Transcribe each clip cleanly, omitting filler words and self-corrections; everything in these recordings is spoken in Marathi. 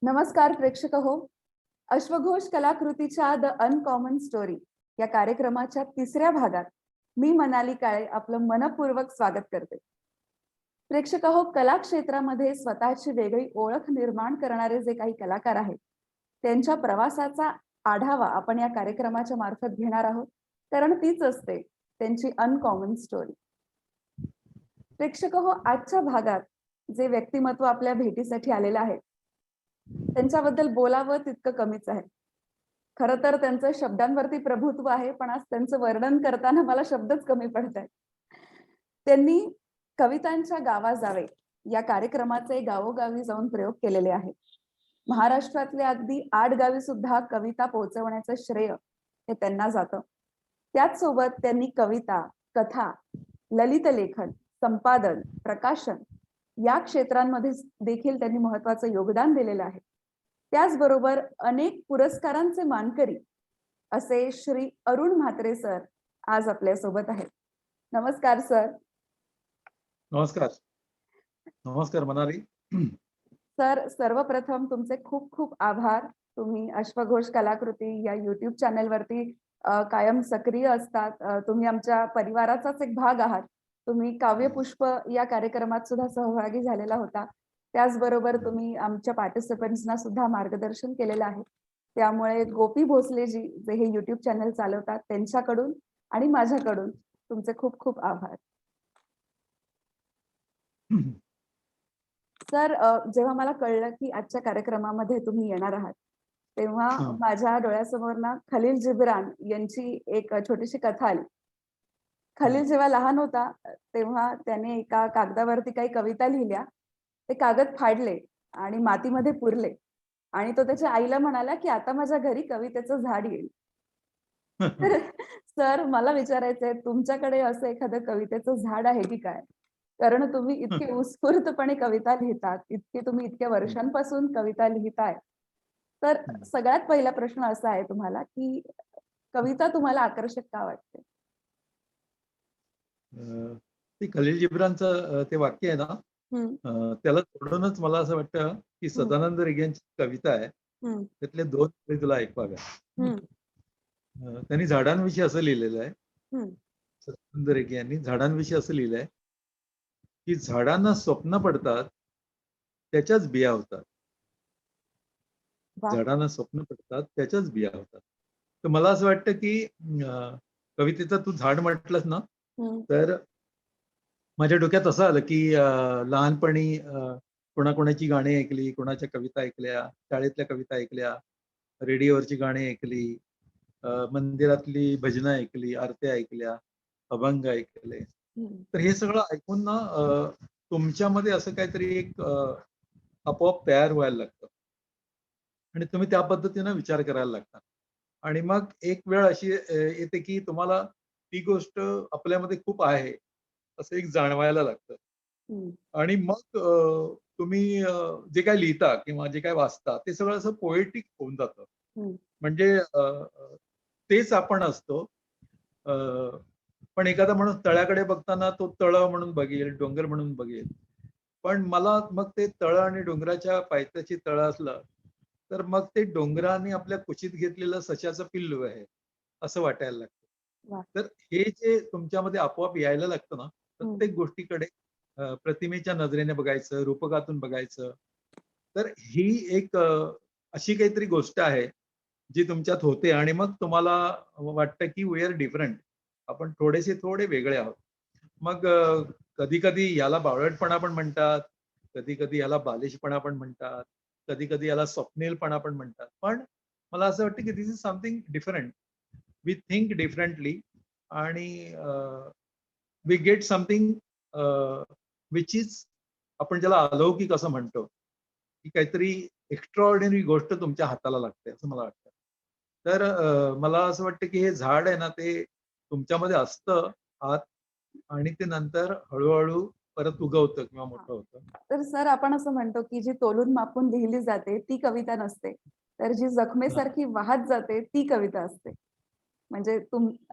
नमस्कार प्रेक्षक हो. अश्वघोष कलाकृतीच्या द अनकॉमन स्टोरी या कार्यक्रमाच्या तिसऱ्या भागात मी मनाली काळे आपलं मनपूर्वक स्वागत करते. प्रेक्षक हो, कला क्षेत्रामध्ये स्वतःची वेगळी ओळख निर्माण करणारे जे काही कलाकार आहेत त्यांच्या प्रवासाचा आढावा आपण या कार्यक्रमाच्या मार्फत घेणार आहोत, कारण तीच असते त्यांची अनकॉमन स्टोरी. प्रेक्षक हो, आजच्या भागात जे व्यक्तिमत्व आपल्या भेटीसाठी आलेलं आहे त्यांच्याबद्दल बोलावं तितकं कमीच आहे. खरं तर त्यांचं शब्दांवरती प्रभुत्व आहे, पण आज त्यांचं वर्णन करताना मला शब्दच कमी पडत आहेत. त्यांनी कवितांच्या गावा जावे या कार्यक्रमाचे गावोगावी जाऊन प्रयोग केलेले आहेत. महाराष्ट्रातले अगदी 8 गावी सुद्धा कविता पोहोचवण्याचं श्रेय हे त्यांना जातं. त्याच सोबत त्यांनी कविता, कथा, ललित लेखन, संपादन, प्रकाशन या क्षेत्रांमध्ये देखील त्यांनी महत्वाचं योगदान दिलेलं आहे. त्याचबरोबर अनेक पुरस्कारांचे मानकरी असे श्री अरुण म्हात्रे सर आज आपल्या सोबत आहेत. नमस्कार सर. नमस्कार. नमस्कार मनाली. सर, सर्वप्रथम तुमचे खूप खूप आभार. तुम्ही अश्वघोष कलाकृती या युट्यूब चॅनलवरती कायम सक्रिय असतात. तुम्ही आमच्या परिवाराचाच एक भाग आहात. तुम्ही काव्यपुष्प या कार्यक्रमात सुद्धा सहभागी झालेला होता. त्याचबरोबर तुम्ही आमच्या पार्टिसिपंट्सना सुद्धा मार्गदर्शन केलेलं आहे. त्यामुळे गोपी भोसलेजी जे हे युट्यूब चॅनल चालवतात त्यांच्याकडून आणि माझ्याकडून तुमचे खूप खूप आभार. सर, जेव्हा मला कळलं की आजच्या कार्यक्रमामध्ये तुम्ही येणार आहात तेव्हा माझ्या डोळ्यासमोर ना खलील जिब्रान यांची एक छोटीशी कथा आली. खलील जेव्हा लहान होता तेव्हा त्याने एका कागदावरती काही कविता लिहिल्या. ते कागद फाडले आणि मातीमध्ये पुरले आणि तो त्याच्या आईला म्हणाला की आता माझ्या घरी कवितेचं झाड येईल. तर सर, मला विचारायचंय तुमच्याकडे असं एखादं कवितेचं झाड आहे की काय? कारण तुम्ही इतके उत्स्फूर्तपणे कविता लिहितात, तुम्ही इतक्या वर्षांपासून कविता लिहिताय. तर सगळ्यात पहिला प्रश्न असा आहे तुम्हाला की कविता तुम्हाला आकर्षक का वाटते? ते खलील जिब्रानचं ते वाक्य आहे ना, त्याला सोडूनच मला असं वाटतं की सदानंद रेगे कविता आहे, त्यातले 2 ओळी तुला ऐकवाव्या. त्यांनी झाडांविषयी असं लिहिलेलं आहे. सदानंद रेगे यांनी झाडांविषयी असं लिहिलंय की झाडांना स्वप्न पडतात त्याच्याच बिया होतात. झाडांना स्वप्न पडतात त्याच्याच बिया होतात. तर मला असं वाटतं की कवितेचं तू झाड म्हटलंस ना, तर माझ्या डोक्यात असं आलं की लहानपणी कोणाकोणाची गाणी ऐकली, कोणाच्या कविता ऐकल्या, शाळेतल्या कविता ऐकल्या, रेडिओवरची गाणी ऐकली, मंदिरातली भजनं ऐकली, आरत्या ऐकल्या, अभंग ऐकले. तर हे सगळं ऐकून ना तुमच्यामध्ये असं काहीतरी एक आपोआप तयार व्हायला लागतं आणि तुम्ही त्या पद्धतीनं विचार करायला लागता. आणि मग एक वेळ अशी येते की तुम्हाला ती गोष्ट आपल्यामध्ये खूप आहे असं एक जाणवायला लागतं आणि मग तुम्ही जे काय लिहिता किंवा जे काय वाचता ते सगळं असं पोएटिक होऊन जातं. म्हणजे तेच आपण असतो. पण एखादा माणूस तळ्याकडे बघताना तो तळ म्हणून बघेल, डोंगर म्हणून बघेल. पण मला मग ते तळ आणि डोंगराच्या पायथ्याची तळ असलं तर मग ते डोंगराने आपल्या कुशीत घेतलेलं सशाचं पिल्लू आहे असं वाटायला लागतं. तर हे जे तुमच्यामध्ये आपोआप यायला लागतं ना, प्रत्येक गोष्टीकडे प्रतिमेच्या नजरेने बघायचं, रूपकातून बघायचं. तर ही एक अशी काहीतरी गोष्ट आहे जी तुमच्यात होते आणि मग तुम्हाला वाटतं की वी आर डिफरंट. आपण थोडे वेगळे आहोत. मग कधी-कधी याला बावळटपणा पण म्हणतात, कधी-कधी याला बालिशपणा पण म्हणतात, कधी-कधी याला स्वप्नीलपणा पण म्हणतात. पण मला असं वाटतं की this is something different. We think differently आणि we get something which is आपण ज्याला अलौकिक असं म्हणतो, की काहीतरी एक्स्ट्राऑर्डिनरी गोष्ट तुमच्या हाताला लागते असं मला वाटतं. तर मला असं वाटतं की हे झाड आहे ना, ते तुमच्यामध्ये असतं आत आणि ते नंतर हळू परत उगवतं किंवा मोठं होतं. तर सर, आपण असं म्हणतो की जी तोलून मापून लिहिली जाते ती कविता नसते, तर जी जखमेसारखी वाहत जाते ती कविता असते. म्हणजे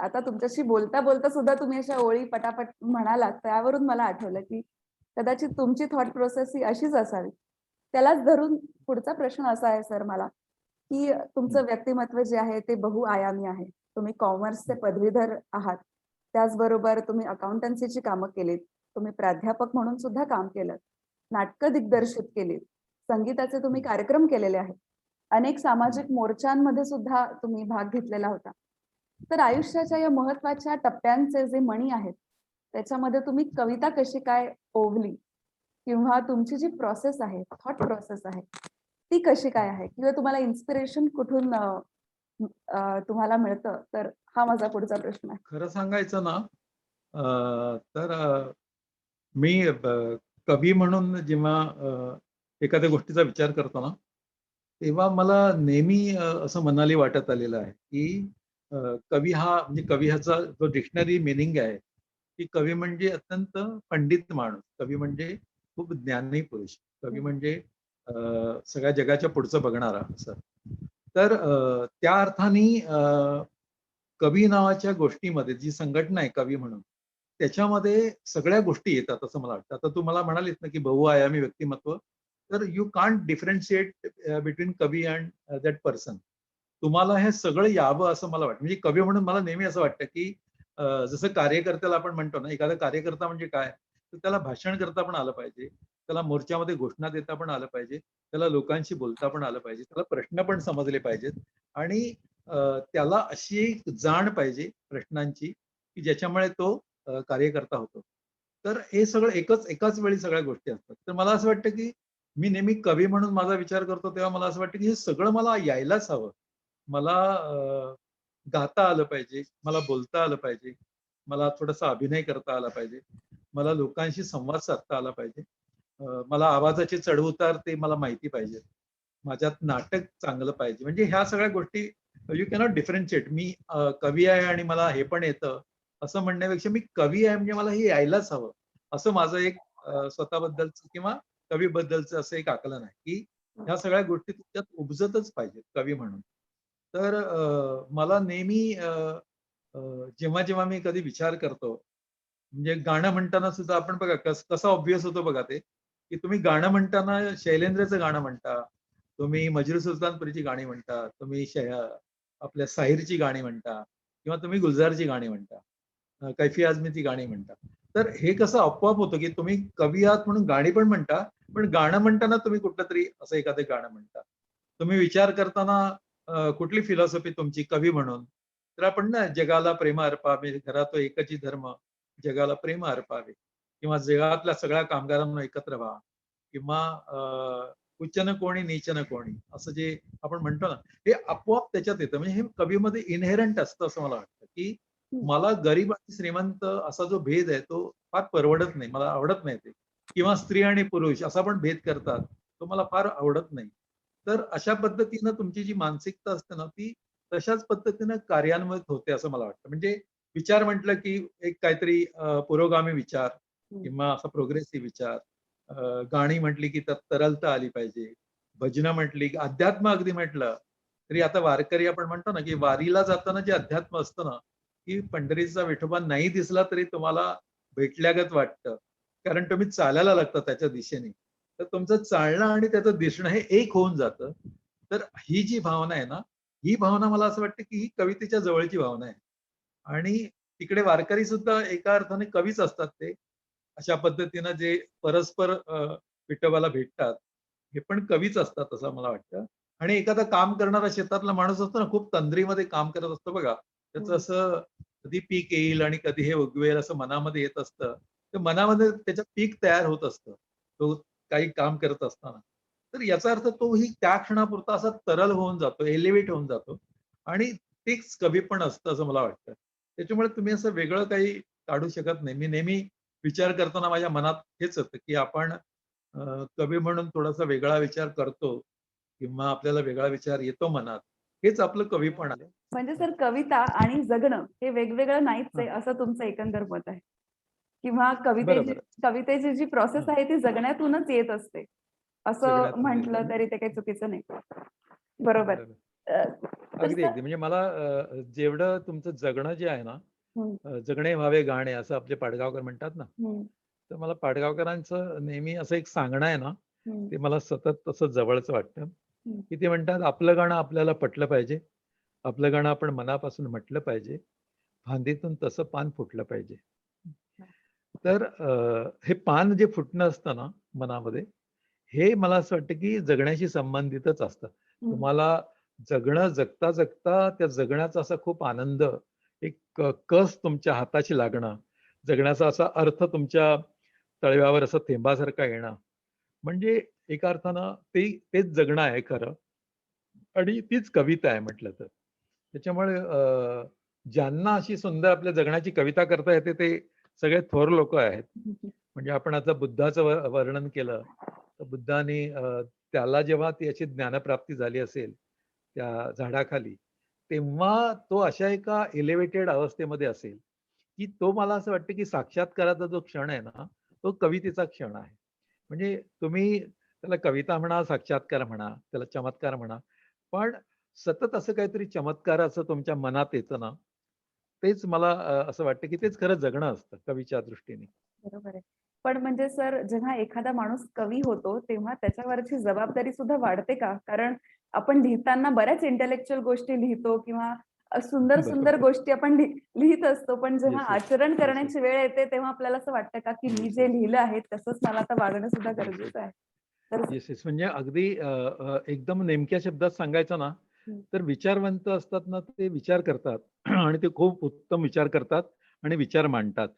आता तुमच्याशी बोलता बोलता सुद्धा तुम्ही अशा ओळी पटापट म्हणालात त्यावरून मला आठवलं की कदाचित तुमची थॉट प्रोसेस ही अशीच असावी. त्यालाच धरून पुढचा प्रश्न असा आहे सर मला, की तुमचं हं, व्यक्तिमत्व जे आहे ते बहुआयामी आहे. तुम्ही कॉमर्सचे हं, पदवीधर आहात. त्याचबरोबर तुम्ही अकाउंटन्सीची कामं केलीत. तुम्ही प्राध्यापक म्हणून सुद्धा काम केलंत. नाटकं हं, दिग्दर्शित केलीत. संगीताचे तुम्ही हं, कार्यक्रम केलेले आहेत. अनेक हं. सामाजिक मोर्चांमध्ये सुद्धा तुम्ही भाग घेतलेला होता. तर आयुष्याच्या या महत्त्वाच्या टप्प्यांचे जे मणी आहेत, त्याच्यामध्ये तुम्ही कविता कशी काय ओवली? किंवा तुमची जी प्रोसेस आहे, थॉट प्रोसेस आहे, ती कशी काय आहे? किंवा तुम्हाला इन्स्पिरेशन कुठून तुम्हाला मिळतं? तर हा माझा पुढचा प्रश्न आहे. खरं सांगायचं ना, तर मी कवी म्हणून जेव्हा एखाद्या गोष्टीचा विचार करतो ना, तेव्हा मला नेहमी असं मनाली वाटत आलेलं आहे, की अ, कवी हा म्हणजे कवी ह्याचा जो डिक्शनरी मीनिंग आहे, की कवी म्हणजे अत्यंत पंडित माणूस. कवी म्हणजे खूप ज्ञानी पुरुष. कवी हं, म्हणजे अ, सगळ्या जगाच्या पुढचं बघणारा असं. तर त्या अर्थाने कवी नावाच्या गोष्टीमध्ये जी संघटना आहे कवी म्हणून, त्याच्यामध्ये सगळ्या गोष्टी येतात असं मला वाटतं. आता तू मला म्हणालीस ना, की बहुआयामी व्यक्तिमत्व. तर यू कांट डिफरन्शिएट बिटवीन कवी अँड दॅट पर्सन. तुम्हाला हे सगळं यावं असं मला वाटतं. म्हणजे कवी म्हणून मला नेहमी असं वाटतं, की जसं कार्यकर्त्याला आपण म्हणतो ना, एखादा कार्यकर्ता म्हणजे काय? तर त्याला भाषण करता पण आलं पाहिजे. त्याला मोर्चामध्ये घोषणा देता पण आलं पाहिजे. त्याला लोकांशी बोलता पण आलं पाहिजे. त्याला प्रश्न पण समजले पाहिजेत आणि त्याला अशी एक जाण पाहिजे प्रश्नांची, की ज्याच्यामुळे तो कार्यकर्ता होतो. तर हे सगळं एकाच वेळी सगळ्या गोष्टी असतात. तर मला असं वाटतं, की मी नेहमी कवी म्हणून माझा विचार करतो, तेव्हा मला असं वाटतं, की हे सगळं मला यायलाच हवं. मला गाता आलं पाहिजे, मला बोलता आलं पाहिजे, मला थोडासा अभिनय करता आला पाहिजे, मला लोकांशी संवाद साधता आला पाहिजे. मला आवाजाचे चढ-उतार ते मला माहिती पाहिजेत. माझ्यात नाटक चांगलं पाहिजे. म्हणजे ह्या सगळ्या गोष्टी यू कॅनॉट डिफरन्शिएट. मी कवी आहे आणि मला हे पण येतं, असं म्हणण्यापेक्षा मी कवी आहे म्हणजे मला हे यायलाच हवं. असं माझं एक स्वतःबद्दलचं किंवा कवीबद्दलचं असं एक आकलन आहे, की ह्या सगळ्या गोष्टी तुमच्यात उपजतच पाहिजेत कवी म्हणून. तर मला नेहमी अ, जेव्हा मी कधी विचार करतो, म्हणजे गाणं म्हणताना सुद्धा आपण बघा कसं ऑब्व्हियस होतं बघा ते, की तुम्ही गाणं म्हणताना शैलेंद्रचं गाणं म्हणता, तुम्ही मजरू सुलतानपुरीची गाणी म्हणता, तुम्ही आपल्या साहिरची गाणी म्हणता किंवा तुम्ही गुलजारची गाणी म्हणता. कैफी आझमीची गाणी म्हणता. तर हे कसं आपोआप होतं, की तुम्ही कवी आहात म्हणून गाणी पण म्हणता, पण गाणं म्हणताना तुम्ही कुठलंतरी असं एखादं गाणं म्हणता. तुम्ही विचार करताना कुठली फिलॉसॉफी तुमची कवी म्हणून, तर आपण ना जगाला प्रेम अर्पावे, घरा तो एकची धर्म, जगाला प्रेम अर्पावे किंवा जगातल्या सगळ्या कामगारांना एकत्र व्हा किंवा उच्च न कोणी नीच न कोणी असं जे आपण म्हणतो ना, हे आपोआप त्याच्यात येतं. म्हणजे हे कवीमध्ये इनहेरंट असतं असं मला वाटतं, की हं. मला गरीब आणि श्रीमंत असा जो भेद आहे तो फार परवडत नाही. मला आवडत नाही ते. किंवा स्त्री आणि पुरुष असा पण भेद करतात. तो मला फार आवडत नाही. तर अशा पद्धतीनं तुमची जी मानसिकता असते ना, ती तशाच पद्धतीनं कार्यान्वित होते असं मला वाटतं. म्हणजे विचार म्हटलं, की एक काहीतरी पुरोगामी विचार हं. किंवा असा प्रोग्रेसिव्ह विचार. गाणी म्हटली, की त्यात तरलता आली पाहिजे. भजनं म्हटली, की अध्यात्म अगदी म्हटलं, तरी आता वारकरी आपण म्हणतो ना, की वारीला जाताना जे अध्यात्म असतं ना, की पंढरीचा विठोबा नाही दिसला तरी तुम्हाला भेटल्यागत वाटतं. कारण तुम्ही चालायला लागता त्याच्या दिशेने. तर तुमचं चालणं आणि त्याचं दिसणं हे एक होऊन जातं. तर ही जी भावना आहे ना, ही भावना मला असं वाटतं, की ही कवितेच्या जवळची भावना आहे. आणि तिकडे वारकरी सुद्धा एका अर्थाने कवीच असतात ते. अशा पद्धतीनं जे परस्पर विठोबाला भेटतात, हे पण कवीच असतात असं मला वाटतं. आणि एखादा काम करणारा शेतातला माणूस असतो ना, खूप तंद्रीमध्ये काम करत असतो बघा. त्याचं हं. असं कधी पीक येईल आणि कधी हे उगवेल असं मनामध्ये येत असतं. तर मनामध्ये त्याचं पीक तयार होत असतं. तो काही काम करत असताना. तर याचा अर्थ तोही त्या क्षणापुरता असा तरल होऊन जातो, एलिव्हेट होऊन जातो आणि तेच कवी पण असतं असं मला वाटतं. त्याच्यामुळे तुम्ही असं वेगळं काही काढू शकत नाही. मी नेहमी विचार करताना माझ्या मनात हेच होतं, की आपण कवी म्हणून थोडासा वेगळा विचार करतो किंवा आपल्याला वेगळा विचार येतो मनात. हेच आपलं कवीपण आहे. म्हणजे सर कविता आणि जगणं हे वेगवेगळं नाहीच हां, आहे, असं तुमचं एकंदर मत आहे. किंवा कवितेची बरोबर. कवितेची जी प्रोसेस हां, आहे ती जगण्यातूनच येत असते. असं जगण्यातून येतं. म्हटलं तरी ते काही चुकीचं नाही. बरोबर. बरोबर. अ, तर अगदी, सर अगदी. म्हणजे मला जेवढं तुमचं जगणं जे आहे ना, हं, जगणे व्हावे गाणे असं आपले पाडगावकर म्हणतात ना. हं, तर मला पाडगावकरांचं नेहमी असं एक सांगणं आहे ना, हम्म, ते मला सतत तसं जवळचं वाटतं, हम्म. की ते म्हणतात आपलं गाणं आपल्याला पटलं पाहिजे, आपलं गाणं आपण मनापासून म्हटलं पाहिजे, फांदीतून तसं पान फुटलं पाहिजे. तर हे पान जे फुटणं असतं ना मनामध्ये, हे मला असं वाटतं की जगण्याशी संबंधितच असतं. हम्म. तुम्हाला जगणं जगता जगता त्या जगण्याचा असा खूप आनंद, एक कस तुमच्या हाताशी लागणं, जगण्याचा असा अर्थ तुमच्या तळव्यावर असं थेंबासारखा येणं, म्हणजे एका अर्थानं तेच जगणं आहे खरं. आणि तीच कविता आहे म्हटलं तर. त्याच्यामुळे ज्यांना अशी सुंदर आपल्या जगण्याची कविता करता येते ते सगळे थोर लोक आहेत. म्हणजे आपण आता बुद्धाचं वर्णन केलं, तर बुद्धाने त्याला जेव्हा त्याची ज्ञानप्राप्ती झाली असेल त्या झाडाखाली, तेव्हा तो अशा एका एलिव्हेटेड अवस्थेमध्ये असेल, की तो मला असं वाटतं की साक्षात्काराचा जो क्षण आहे ना, तो कवितेचा क्षण आहे. म्हणजे तुम्ही त्याला कविता म्हणा, साक्षात्कार म्हणा, त्याला चमत्कार म्हणा, पण सतत असं काहीतरी चमत्काराचं तुमच्या मनात येतं ना, तेच मला असं वाटतं की तेच खरं जगणं असतं कवीच्या दृष्टीने. बरोबर आहे. पण म्हणजे सर, जेव्हा एखादा माणूस कवी होतो, तेव्हा त्याच्यावरची जबाबदारी सुद्धा वाढते का? कारण आपण लिहिताना बऱ्याच इंटेलेक्च्युअल गोष्टी लिहितो किंवा सुंदर सुंदर बरोबर. गोष्टी आपण लिहित असतो. पण जेव्हा येस, येस. आचरण येस, येस. करण्याची वेळ येते, तेव्हा आपल्याला असं वाटतं का, की मी येस, जे येस. लिहिलं आहे तसंच मला आता वागणं सुद्धा येस, येस. गरजेचं आहे. तर येस, येस. म्हणजे अगदी एकदम नेमक्या शब्दात सांगायचं ना, हं, तर विचारवंत असतात ना, ते विचार करतात आणि ते खूप उत्तम विचार करतात आणि विचार मांडतात.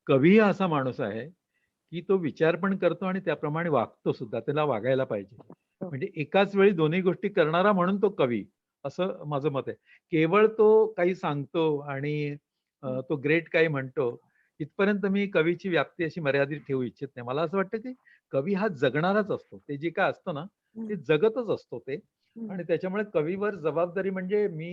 कवी हा असा माणूस आहे, की तो विचार पण करतो आणि त्याप्रमाणे वागतो सुद्धा. त्याला वागायला पाहिजे. हो. म्हणजे एकाच वेळी दोन्ही गोष्टी करणारा म्हणून तो कवी, असं माझं मत आहे. केवळ तो काही सांगतो आणि हं, तो ग्रेट काही म्हणतो, इथपर्यंत मी कवीची व्याप्ती अशी मर्यादित ठेवू इच्छित नाही. मला असं वाटतं, की कवी हा जगणाराच असतो. ते जे काय असतं ना, हं, ते जगतच असतो ते. हं, आणि त्याच्यामुळे कवीवर जबाबदारी म्हणजे मी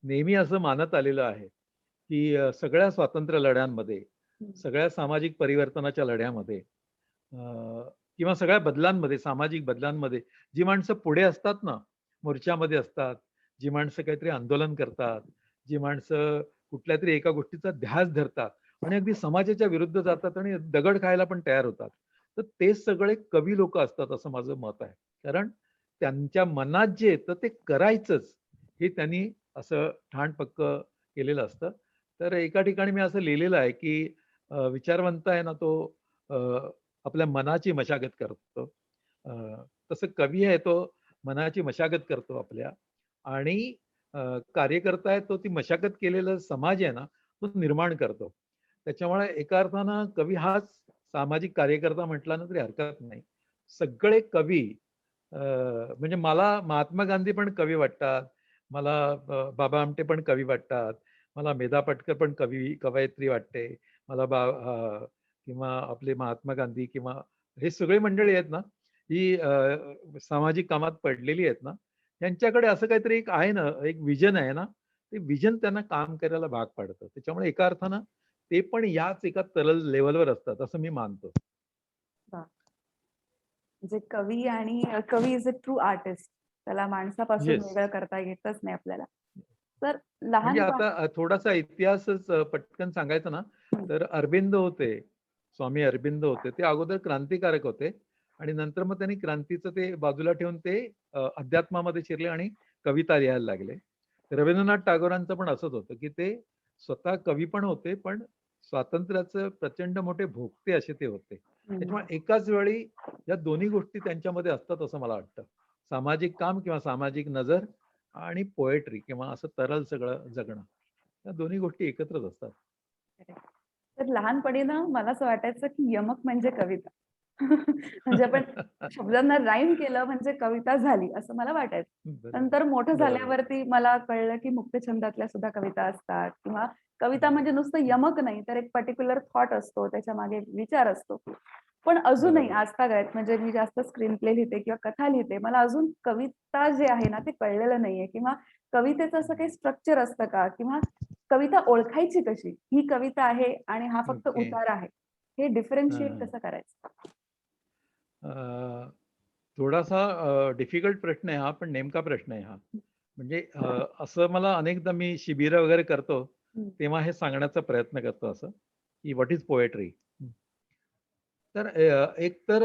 नेहमी असं मानत आलेलं आहे, की सगळ्या स्वातंत्र्य लढ्यांमध्ये, हं, सगळ्या सामाजिक परिवर्तनाच्या लढ्यामध्ये किंवा सगळ्या बदलांमध्ये, सामाजिक बदलांमध्ये जी माणसं पुढे असतात ना, मोर्चामध्ये असतात, जी माणसं काहीतरी आंदोलन करतात, जी माणसं कुठल्यातरी एका गोष्टीचा ध्यास धरतात आणि अगदी समाजाच्या विरुद्ध जातात आणि दगड खायला पण तयार होतात. तर ते सगळे कवी लोक असतात असं माझं मत आहे. कारण त्यांच्या मनात जे येतं ते करायचंच, हे त्यांनी असं ठाण पक्क केलेलं असतं. तर एका ठिकाणी मी असं लिहिलेलं आहे, की विचारवंत आहे ना तो अ, आपल्या मनाची मशागत करतो. अ, तसं कवी आहे तो मनाची मशागत करतो आपल्या आणि कार्यकर्ता आहे तो ती मशागत केलेला समाज आहे ना, तो निर्माण करतो. त्याच्यामुळे एका अर्थानं कवी हाच सामाजिक कार्यकर्ता म्हटला ना तरी हरकत नाही. सगळे कवी म्हणजे मला महात्मा गांधी पण कवी वाटतात. मला बाबा आमटे पण कवी वाटतात. मला मेधा पटकर पण कवयित्री वाटते. मला किंवा आपले महात्मा गांधी किंवा हे सगळी मंडळी आहेत ना, ही सामाजिक कामात पडलेली आहेत ना, त्यांच्याकडे असं काहीतरी एक आहे ना, एक विजन आहे ना, ते विजन त्यांना काम करायला भाग पाडतं. त्याच्यामुळे एका अर्थानं ते पण याच एका तरल लेव्हलवर असतात असं मी मानतो. वाह! म्हणजे कवी आणि कवी इज अ ट्रू आर्टिस्ट. त्याला माणसापासून येस. वेगळं करता येतच नाही आपल्याला. तर म्हणजे लहानपण आता थोडासा इतिहासच पटकन सांगायचं ना, हं, तर अरबिंद होते, स्वामी अरबिंद होते. ते अगोदर क्रांतिकारक होते आणि नंतर मग त्यांनी क्रांतीचं ते बाजूला ठेवून ते अध्यात्मामध्ये शिरले आणि कविता लिहायला लागले. रवींद्रनाथ टागोरांचं पण असंच होतं, की ते स्वतः कवी पण होते, पण स्वातंत्र्याचं प्रचंड मोठे भोगते असे ते होते. हं. त्याच्यामुळे एकाच वेळी या दोन्ही गोष्टी त्यांच्यामध्ये असतात असं मला वाटतं. सामाजिक काम किंवा सामाजिक नजर आणि पोएट्री किंवा असं तरल सगळं जगणं. या दोन्ही गोष्टी एकत्रच असतात. करेक्ट. तर लहानपणी ना मला असं वाटायचं, की यमक म्हणजे कविता. म्हणजे आपण शब्दांना राईम केलं म्हणजे कविता झाली असं मला वाटायचं. बरोबर. नंतर मोठं बरोबर. झाल्यावरती मला कळलं, की मुक्तछंदातल्या सुद्धा कविता असतात किंवा कविता म्हणजे बरोबर. नुसतं हं. यमक नाही, तर एक पर्टिक्युलर थॉट असतो, त्याच्यामागे विचार असतो. पण अजूनही बरोबर. आजतागायत म्हणजे मी जास्त स्क्रीन प्ले लिहिते किंवा कथा लिहिते. मला अजून कविता जे आहे ना, ते कळलेलं नाहीये किंवा कवितेचं असं काही स्ट्रक्चर असतं का? किंवा कविता ओळखायची कशी? ही कविता आहे आणि हा फक्त ओके. उतारा आहे. हे डिफरन्शिएट हां. कसं करायचं? थोडासा डिफिकल्ट प्रश्न आहे हा, पण नेमका प्रश्न आहे हा. म्हणजे असं मला अनेकदा मी शिबिरं वगैरे करतो, हं, तेव्हा हे सांगण्याचा प्रयत्न करतो असं, की व्हॉट इज पोएट्री? तर एक तर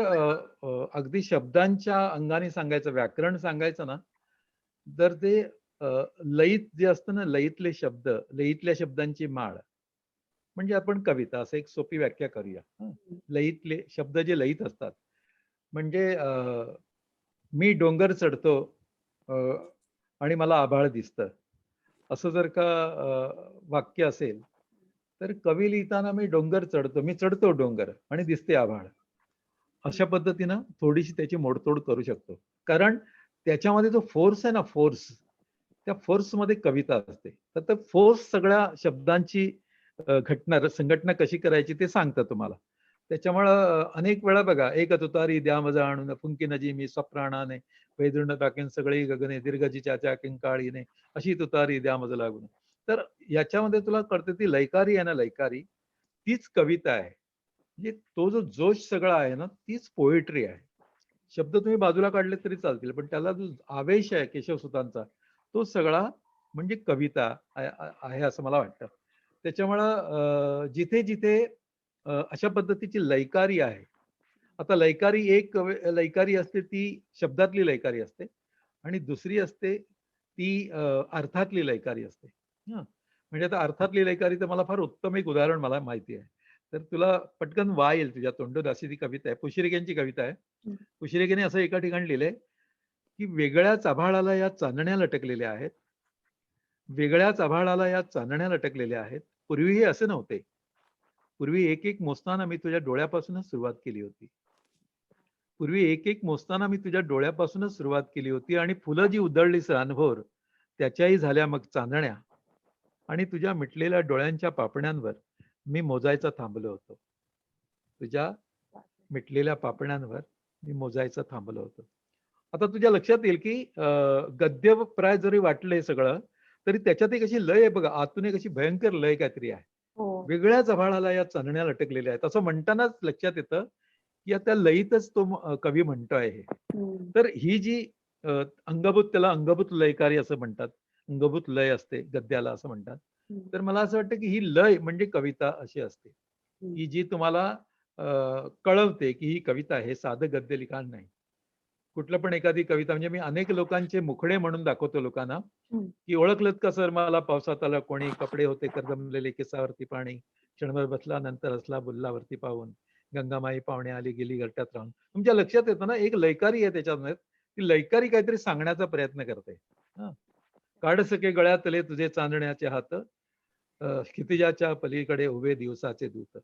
अगदी शब्दांच्या अंगाने सांगायचं, व्याकरण सांगायचं ना, तर ते लयीत जे असतं ना, लयीतले शब्द, लयीतल्या शब्दांची माळ, म्हणजे आपण कविता, असं एक सोपी व्याख्या करूया. हं. लयीतले शब्द जे लयीत असतात. म्हणजे मी डोंगर चढतो अ, आणि मला आभाळ दिसतं. असं जर का वाक्य असेल, तर कवी लिहिताना मी डोंगर चढतो, मी चढतो डोंगर आणि दिसते आभाळ. अशा पद्धतीनं थोडीशी त्याची मोडतोड करू शकतो. कारण त्याच्यामध्ये जो फोर्स आहे ना, फोर्स, त्या फोर्समध्ये कविता असते. तर ते फोर्स सगळ्या शब्दांची घटना संघटना कशी करायची ते सांगतं तुम्हाला. त्याच्यामुळं अनेक वेळा बघा, "एक तुतारी द्या मज आणून, फुंकी नजी मी स्वप्राणाने, वैदुंड टाकेन सगळी गगने, दीर्घजी चाच्या किंकाळीने, अशी तुतारी द्या मज लागून." तर याच्यामध्ये तुला कळतं ती लयकारी आहे ना, लयकारी, तीच कविता आहे. म्हणजे तो जो जोश सगळा आहे ना, तीच पोएट्री आहे. शब्द तुम्ही बाजूला काढले तरी चालतील, पण त्याला जो आवेश आहे केशवसुतांचा, तो सगळा म्हणजे कविता आहे असं मला वाटतं. त्याच्यामुळं जिथे-जिथे अशा पद्धतीची लयकारी आहे. आता लयकारी एक लयकारी असते ती शब्दातली लयकारी असते आणि दुसरी असते ती अर्थातली लयकारी असते. हं. म्हणजे आता अर्थातली लयकारी तर मला फार उत्तम एक उदाहरण मला माहिती आहे. तर तुला पटकन वाह येईल तुझ्या तोंडून, अशी ती कविता आहे. पुशिरकेंची कविता आहे. हं. पुशिरकेने असं एका ठिकाणी लिहिलंय, की वेगळ्याच आभाळाला या चांदण्या लटकलेल्या आहेत. वेगळ्याच आभाळाला या चांदण्या लटकलेल्या आहेत. पूर्वी हे असे नव्हते. पूर्वी एक-एक मोजताना मी तुझ्या डोळ्यापासूनच सुरुवात केली होती. पूर्वी एक-एक मोजताना मी तुझ्या डोळ्यापासूनच सुरुवात केली होती आणि फुलं जी उधळलीस रानभोर, त्याच्याही झाल्या मग चांदण्या आणि तुझ्या मिटलेल्या डोळ्यांच्या पापण्यांवर मी मोजायचा थांबलो होतो. तुझ्या मिटलेल्या पापण्यांवर मी मोजायचं थांबलो होतो. आता तुझ्या लक्षात येईल, की गद्यप्राय जरी वाटलं हे सगळं, तरी त्याच्यात एक अशी लय आहे बघा, आतून एक अशी भयंकर लय काहीतरी आहे. हो. वेगळ्याच आभाळाला या चांदण्या लटकलेल्या आहेत. असं म्हणतानाच लक्षात येतं, की या त्या लयीतच तो कवी म्हणतोय हे. हं. तर ही जी अंगभूत, त्याला अंगभूत लयकारी असं म्हणतात. अंगभूत लय असते गद्याला असं म्हणतात. हं. तर मला असं वाटतं, की ही लय म्हणजे कविता अशी असते, हं. की जी तुम्हाला कळवते, की ही कविता आहे, साधं गद्य लिखाण नाही. कुठलं पण एखादी कविता, म्हणजे मी अनेक लोकांचे मुखडे म्हणून दाखवतो लोकांना, हं. की ओळखलत का सर मला पावसात आला कोणी, कपडे होते करदमलेले केसावरती पाणी, क्षणभर बसला नंतर हसला बुल्लावरती पाहून, गंगामाई पाहुणे आली गेली घरट्यात राहून. तुमच्या लक्षात येतं ना, एक लयकारी आहे त्याच्यामध्ये. ती लयकारी काहीतरी सांगण्याचा प्रयत्न करते. हं. काढ सखे गळ्यातले तुझे चांदण्याचे हात, क्षितिजाच्या पलीकडे उभे दिवसाचे दूत.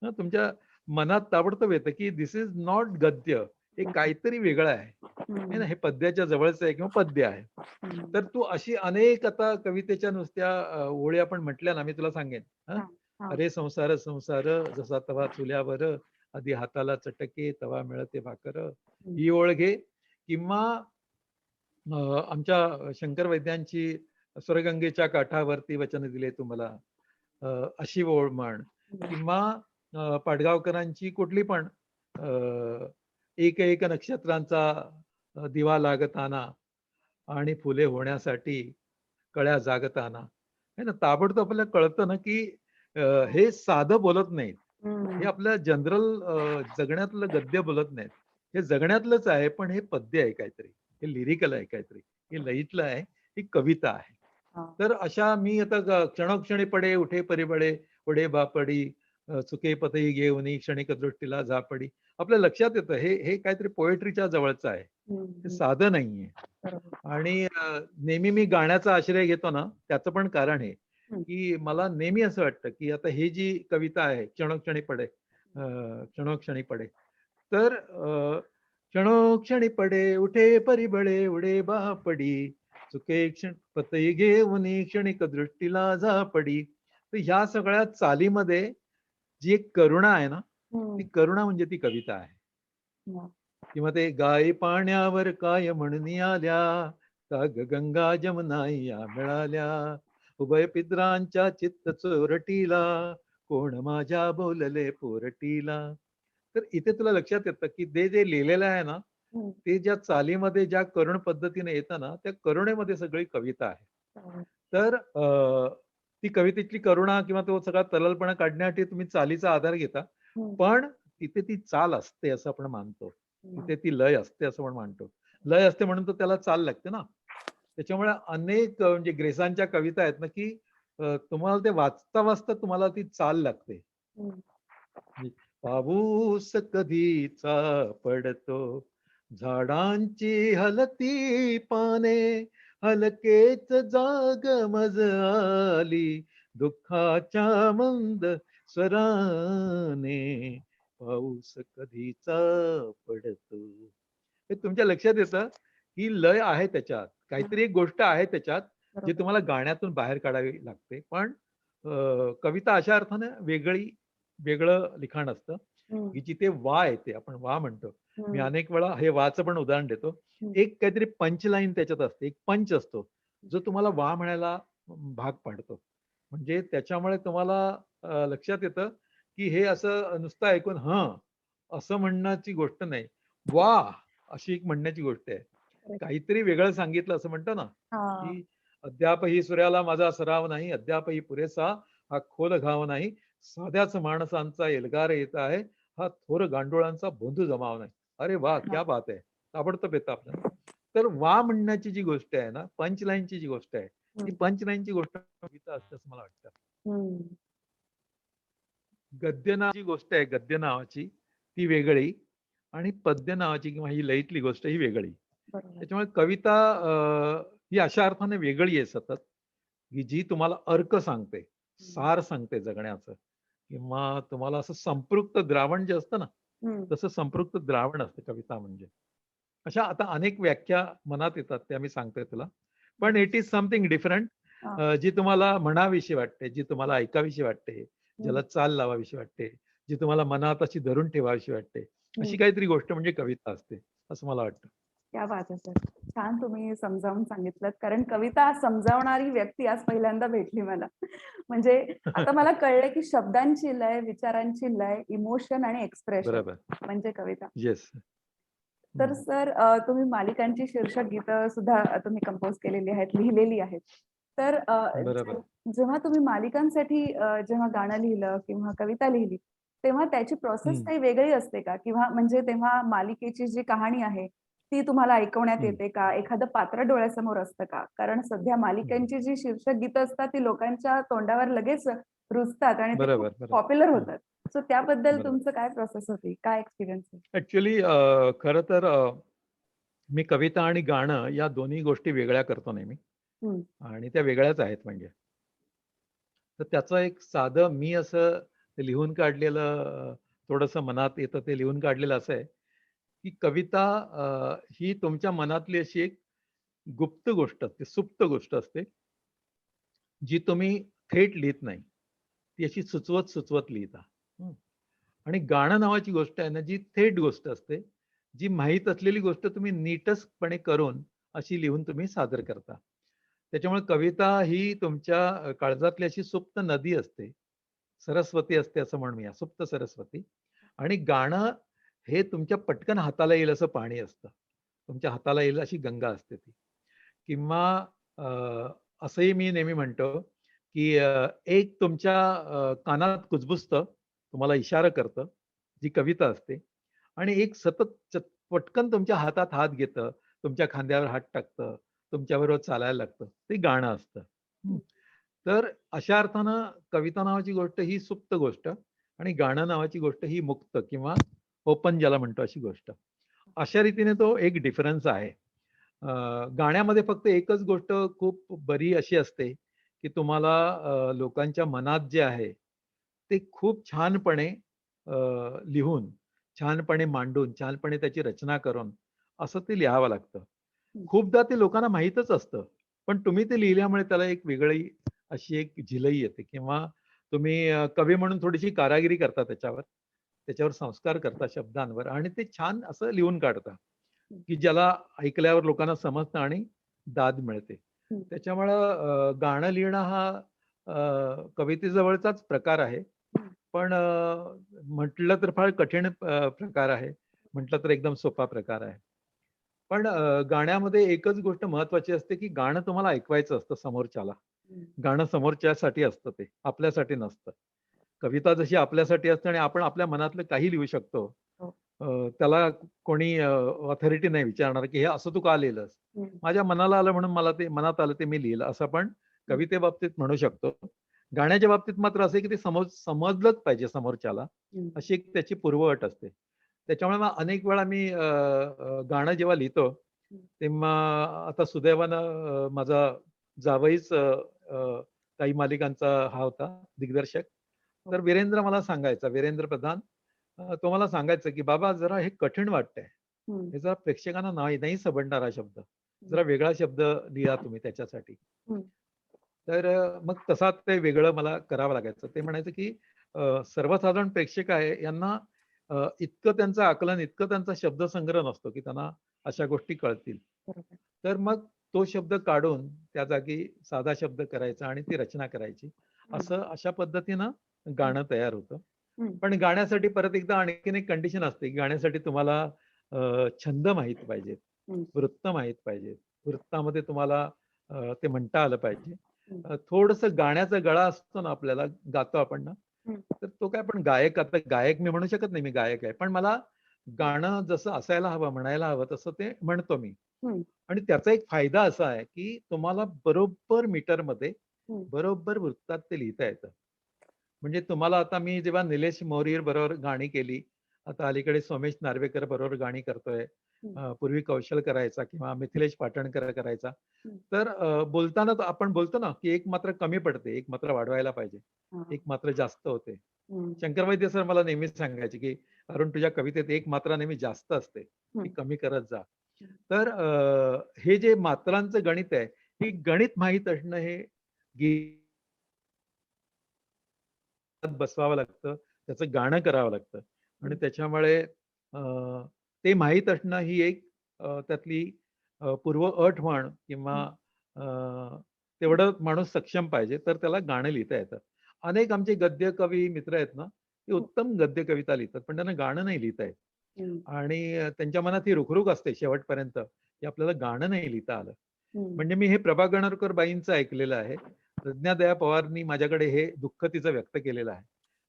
तुमच्या मनात ताबडतोब येतं, की दिस इज नॉट गद्य, हे काहीतरी वेगळं आहे. हे ना, हं. हे पद्याच्या जवळचं आहे किंवा पद्य आहे. हं. तर तू अशी अनेक आता कवितेच्या नुसत्या ओळी आपण म्हटल्या ना, मी तुला सांगेन. हं. हां, हां. अरे संसार संसार, जसा तवा चुल्यावर, आधी हाताला चटके तवा मिळते भाकर. हं. ही ओळ घे, किंवा आमच्या शंकर वैद्यांची स्वर्गगंगेच्या काठावरती वचन दिले तुम्हाला, अशी ओळ म्हण, हं. किंवा पाडगावकरांची कुठली पण एक एक नक्षत्रांचा दिवा लागताना आणि फुले होण्यासाठी कळ्या जागताना. है ना, ताबडतोब आपल्याला कळतं ना, की अ, हे साधं बोलत नाहीत. हे हं. आपल्या जनरल जगण्यातलं गद्य बोलत नाहीत. हे जगण्यातलंच आहे, पण हे पद्य आहे काहीतरी. हे लिरिकल आहे काहीतरी. हे लयीतलं आहे. ही कविता आहे. हां. तर अशा मी आता क्षणोक्षणी पडे उठे परिबळे, पुढे बापडी, चुके पतई घेऊनी क्षणिक दृष्टीला झापडी. आपल्या लक्षात येतं हे हे काहीतरी पोएट्रीच्या जवळचं आहे. हं. हे हं. साधं नाहीये. बरोबर. आणि नेहमी मी गाण्याचा आश्रय घेतो ना, त्याचं पण कारण आहे, हं. की मला नेहमी असं वाटतं, की आता ही जी कविता आहे, क्षणोक्षणी पडे, क्षणोक्षणी पडे. तर क्षणोक्षणी पडे, उठे परिबळे, उडे बापडी, चुके क्षण पतई घेऊनी क्षणिक दृष्टीला झापडी. तर ह्या सगळ्या चालीमध्ये जी एक करुणा आहे ना, ती हं. करुणा म्हणजे ती कविता आहे. वाह! किंवा ते गायी पाण्यावर काय म्हणून आल्या, का गंगा जमुना या मिळाल्या, उभय पित्रांच्या चित्त चोरटीला, कोण माझ्या बोलले पोरटीला. तर इथे तुला लक्षात येतं, की ते जे लिहिलेलं आहे ना, हं. ते ज्या चालीमध्ये ज्या करुण पद्धतीने येतं ना, त्या करुणेमध्ये सगळी कविता आहे. बरोबर. तर ती कवितेतली करुणा किंवा तो सगळा तललपणा काढण्यासाठी तुम्ही चालीचा आधार घेता. हं. पण तिथे ती चाल असते असं आपण मानतो. हम्म. तिथे ती लय असते असं आपण मानतो. लय असते म्हणून तर त्याला चाल लागते ना. त्याच्यामुळे अनेक म्हणजे ग्रेसांच्या कविता आहेत ना, की तुम्हाला ते वाचता वाचता तुम्हाला ती चाल लागते. हम्म. म्हणजे पाऊस कधीचा पडतो, झाडांची हलती पाने, हलकेच जाग मज आली, दुःखाच्या मंद स्वराने, पाऊस कधीचा पडतो. हे तुमच्या लक्षात येतं ही लय आहे त्याच्यात, काहीतरी एक गोष्ट आहे त्याच्यात जी बरोबर. तुम्हाला गाण्यातून बाहेर काढावी लागते. पण कविता अशा अर्थानं वेगळं लिखाण असतं हम्म. की जिथे वा येते, आपण वा म्हणतो. मी हम्म. अनेक वेळा हे वाचं पण उदाहरण देतो. हम्म. एक काहीतरी पंच लाईन त्याच्यात असते, एक पंच असतो जो तुम्हाला वा म्हणायला भाग पाडतो. म्हणजे त्याच्यामुळे तुम्हाला लक्षात येतं की हे असं नुसतं ऐकून असं म्हणण्याची गोष्ट नाही, वा अशी एक म्हणण्याची गोष्ट आहे. Correct. काहीतरी वेगळं सांगितलं असं म्हणतो ना, हा. की अद्यापही सूर्याला माझा सराव नाही, अद्यापही पुरेसा हा खोल घाव नाही, साध्याच माणसांचा एल्गार येत आहे, हा थोर गांडोळांचा बोंधू जमाव नाही. अरे वा, हा. क्या बात आहे. ताबडतोब येतं आपल्याला. तर वा म्हणण्याची जी गोष्ट आहे ना, पंच लाईनची जी गोष्ट आहे, ती हम्म. पंच लाईनची गोष्ट कविता असते असं मला वाटतं. हम्म. गद्य नावाची गोष्ट आहे, गद्य नावाची ती वेगळी, आणि पद्य नावाची किंवा ही लयीतली गोष्ट ही वेगळी. बरोबर. त्याच्यामुळे कविता ही अशा अर्थाने वेगळी आहे सतत, की जी तुम्हाला अर्क सांगते, सार सांगते जगण्याचं, किंवा तुम्हाला असं संपृक्त द्रावण जे असतं ना, हम्म. तसं संपृक्त द्रावण असतं कविता म्हणजे. अशा आता अनेक व्याख्या मनात येतात त्या मी सांगतोय तुला. पण इट इज समथिंग डिफरंट, हा. जी तुम्हाला म्हणाविषयी वाटते, जी तुम्हाला ऐकावीशी वाटते, ज्याला चाल लावावीशी वाटते, जी तुम्हाला मनात अशी धरून ठेवावीशी वाटते, अशी काहीतरी गोष्ट म्हणजे कविता असते असं मला वाटतं. क्या बात आहे सर. छान तुम्ही समजावून सांगितलं, कारण कविता समजावणारी व्यक्ती आज पहिल्यांदा भेटली मला. म्हणजे आता मला कळलं की शब्दांची लय, विचारांची लय, इमोशन आणि एक्सप्रेशन बरोबर. म्हणजे कविता. येस. तर सर तुम्ही मालिकांची शीर्षक गीतं सुद्धा तुम्ही कंपोज केलेली आहेत, लिहिलेली आहेत. तर बरोबर. जेव्हा तुम्ही मालिकांसाठी जेव्हा गाणं लिहिलं किंवा कविता लिहिली, तेव्हा त्याची प्रोसेस हम्म, काही वेगळी असते का? किंवा म्हणजे तेव्हा मालिकेची जी कहाणी आहे, ती तुम्हाला ऐकवण्यात हम्म. येते का? एखादं पात्र डोळ्यासमोर असतं का? कारण सध्या मालिकांची जी शीर्षक गीतं असतात, ती लोकांच्या तोंडावर लगेच रुजतात आणि ते खूप बरोबर. बरोबर. पॉप्युलर हम्म, होतात. सो त्याबद्दल बरोबर. तुमचं काय प्रोसेस होती? काय एक्सपिरियन्स आहे? ऍक्च्युली खरं तर मी कविता आणि गाणं या दोन्ही गोष्टी वेगळ्या करतो नेहमी, हं. आणि त्या वेगळ्याच आहेत म्हणजे. तर त्याचं एक साधं मी असं ते लिहून काढलेलं, थोडंसं मनात येतं ते लिहून काढलेलं असं आहे, की कविता ही तुमच्या मनातली अशी एक गुप्त गोष्ट असते, सुप्त गोष्ट असते, जी तुम्ही थेट लिहित नाही. ती अशी सुचवत सुचवत लिहिता. हं. आणि गाणं नावाची गोष्ट आहे ना, जी थेट गोष्ट असते, जी माहीत असलेली गोष्ट तुम्ही नीटसपणे करून अशी लिहून तुम्ही सादर करता. त्याच्यामुळे कविता ही तुमच्या काळजातली अशी सुप्त नदी असते, सरस्वती असते असं म्हणूया, सुप्त सरस्वती. आणि गाणं हे तुमच्या पटकन हाताला येईल असं पाणी असतं. तुमच्या हाताला येईल अशी गंगा असते ती. किंवा अ, असंही मी नेहमी म्हणतो, की एक तुमच्या कानात कुजबुजतं, तुम्हाला इशारा करतं, जी कविता असते. आणि एक सतत पटकन तुमच्या हातात हात घेतं, तुमच्या खांद्यावर हात टाकतं, तुमच्याबरोबर चालायला लागतं, ते गाणं असतं. हं. तर अशा अर्थानं कविता नावाची गोष्ट ही सुप्त गोष्ट, आणि गाणं नावाची गोष्ट ही मुक्त किंवा ओपन ज्याला म्हणतो अशी गोष्ट. अशा रीतीने तो एक डिफरन्स आहे. गाण्यामध्ये फक्त एकच गोष्ट खूप बरी अशी असते, की तुम्हाला लोकांच्या मनात जे आहे, ते खूप छानपणे लिहून, छानपणे मांडून, छानपणे त्याची रचना करून असं ते लिहावं लागतं. हं. खूपदा ते लोकांना माहीतच असतं, पण तुम्ही ते लिहिल्यामुळे त्याला एक वेगळी अशी एक झिलई येते, किंवा तुम्ही कवी म्हणून थोडीशी कारागिरी करता त्याच्यावर. त्याच्यावर संस्कार करता शब्दांवर, आणि ते छान असं लिहून काढता, हं. की ज्याला ऐकल्यावर लोकांना समजतं आणि दाद मिळते. हं. त्याच्यामुळं गाणं लिहिणं हा कवितेजवळचाच प्रकार आहे. हं. पण म्हटलं तर फार कठीण प्रकार आहे. म्हटलं तर एकदम सोपा प्रकार आहे. पण गाण्यामध्ये एकच गोष्ट महत्त्वाची असते, की गाणं तुम्हाला ऐकवायचं असतं समोरच्याला. हं. गाणं समोरच्यासाठी असतं, ते आपल्यासाठी नसतं. कविता जशी आपल्यासाठी असते आणि आपण आपल्या मनातलं काही लिहू शकतो. हो. त्याला कोणी ऑथॉरिटी नाही विचारणार, की हे असं तू का लिहिलंस? हम्म. माझ्या मनाला आलं म्हणून मला ते मनात आलं ते मी लिहिलं, असं आपण हम्म. कवितेबाबतीत म्हणू शकतो. गाण्याच्या बाबतीत मात्र असं आहे, की ते समजलंच पाहिजे समोरच्याला, हम्म. अशी एक त्याची पूर्वअट असते. त्याच्यामुळे मग अनेक वेळा मी गाणं जेव्हा लिहितो, तेव्हा आता सुदैवानं माझा जावईच काही मालिकांचा हा होता दिग्दर्शक. तर वीरेंद्र मला सांगायचा, वीरेंद्र प्रधान तो मला सांगायचा, की "बाबा जरा हे कठीण वाटतंय. हम्म. हे जरा प्रेक्षकांना नाही नाही समजणार हा शब्द. जरा हम्म. वेगळा शब्द लिहा तुम्ही त्याच्यासाठी." हम्म. तर मग तसा ते वेगळं मला करावं लागायचं. ते म्हणायचं, की सर्वसाधारण प्रेक्षक आहे यांना इतकं त्यांचं आकलन, इतकं त्यांचा शब्दसंग्रह नसतो, की त्यांना अशा गोष्टी कळतील. बरोबर. तर मग तो शब्द काढून त्या जागी साधा शब्द करायचा आणि ती रचना करायची. अशा पद्धतीनं गाणं तयार होतं. हम्म. पण गाण्यासाठी परत एकदा आणखीन एक कंडिशन असते, की गाण्यासाठी तुम्हाला छंद माहीत पाहिजेत, हम्म. वृत्त माहीत पाहिजे. वृत्तामध्ये तुम्हाला ते म्हणता आलं पाहिजे. हम्म. थोडंसं गाण्याचा गळा असतो ना आपल्याला, गातो आपण ना, हम्म. तर तो काय आपण गायक, आता गायक मी म्हणू शकत नाही मी गायक आहे. पण मला गाणं जसं असायला हवं, म्हणायला हवं तसं ते म्हणतो मी. हम्म. आणि त्याचा एक फायदा असा आहे, की तुम्हाला बरोबर मीटरमध्ये, हम्म. बरोबर वृत्तात ते लिहिता येतं. म्हणजे तुम्हाला आता मी जेव्हा निलेश मोहरीर बरोबर गाणी केली, आता अलीकडे सोमेश नार्वेकर बरोबर गाणी करतोय. हम्म. पूर्वी कौशल करायचा किंवा मिथिलेश पाटणकर करायचा. हम्म. तर बोलताना तर आपण बोलतो ना, की एक मात्रा कमी पडते, एक मात्रा वाढवायला पाहिजे. हा. एक मात्रा जास्त होते. हम्म. शंकर वैद्य सर मला नेहमीच सांगायचे, की "अरुण तुझ्या कवितेत एक मात्रा नेहमी जास्त असते, ती हम्म. कमी करत जा." तर हे जे मात्रांचं गणित आहे, हे गणित माहीत असणं हे गीतात बसवावं लागतं, त्याचं गाणं करावं लागतं आणि त्याच्यामुळे ते माहीत असणं ही एक त्यातली पूर्वअट म्हण किंवा अ, तेवढं माणूस सक्षम पाहिजे, तर त्याला गाणं लिहिता येतं. अनेक आमचे गद्य कवी मित्र आहेत ना, ते उत्तम गद्य कविता लिहितात, पण त्यांना गाणं नाही लिहिता येत. हम्म. आणि त्यांच्या मनात ही रुखरुख असते शेवटपर्यंत, की आपल्याला गाणं नाही लिहिता आलं. हम्म. म्हणजे मी हे प्रभा गणोरकर बाईंचं ऐकलेलं आहे. प्रज्ञादया पवारनी माझ्याकडे हे दुःख तिचं व्यक्त केलेलं आहे.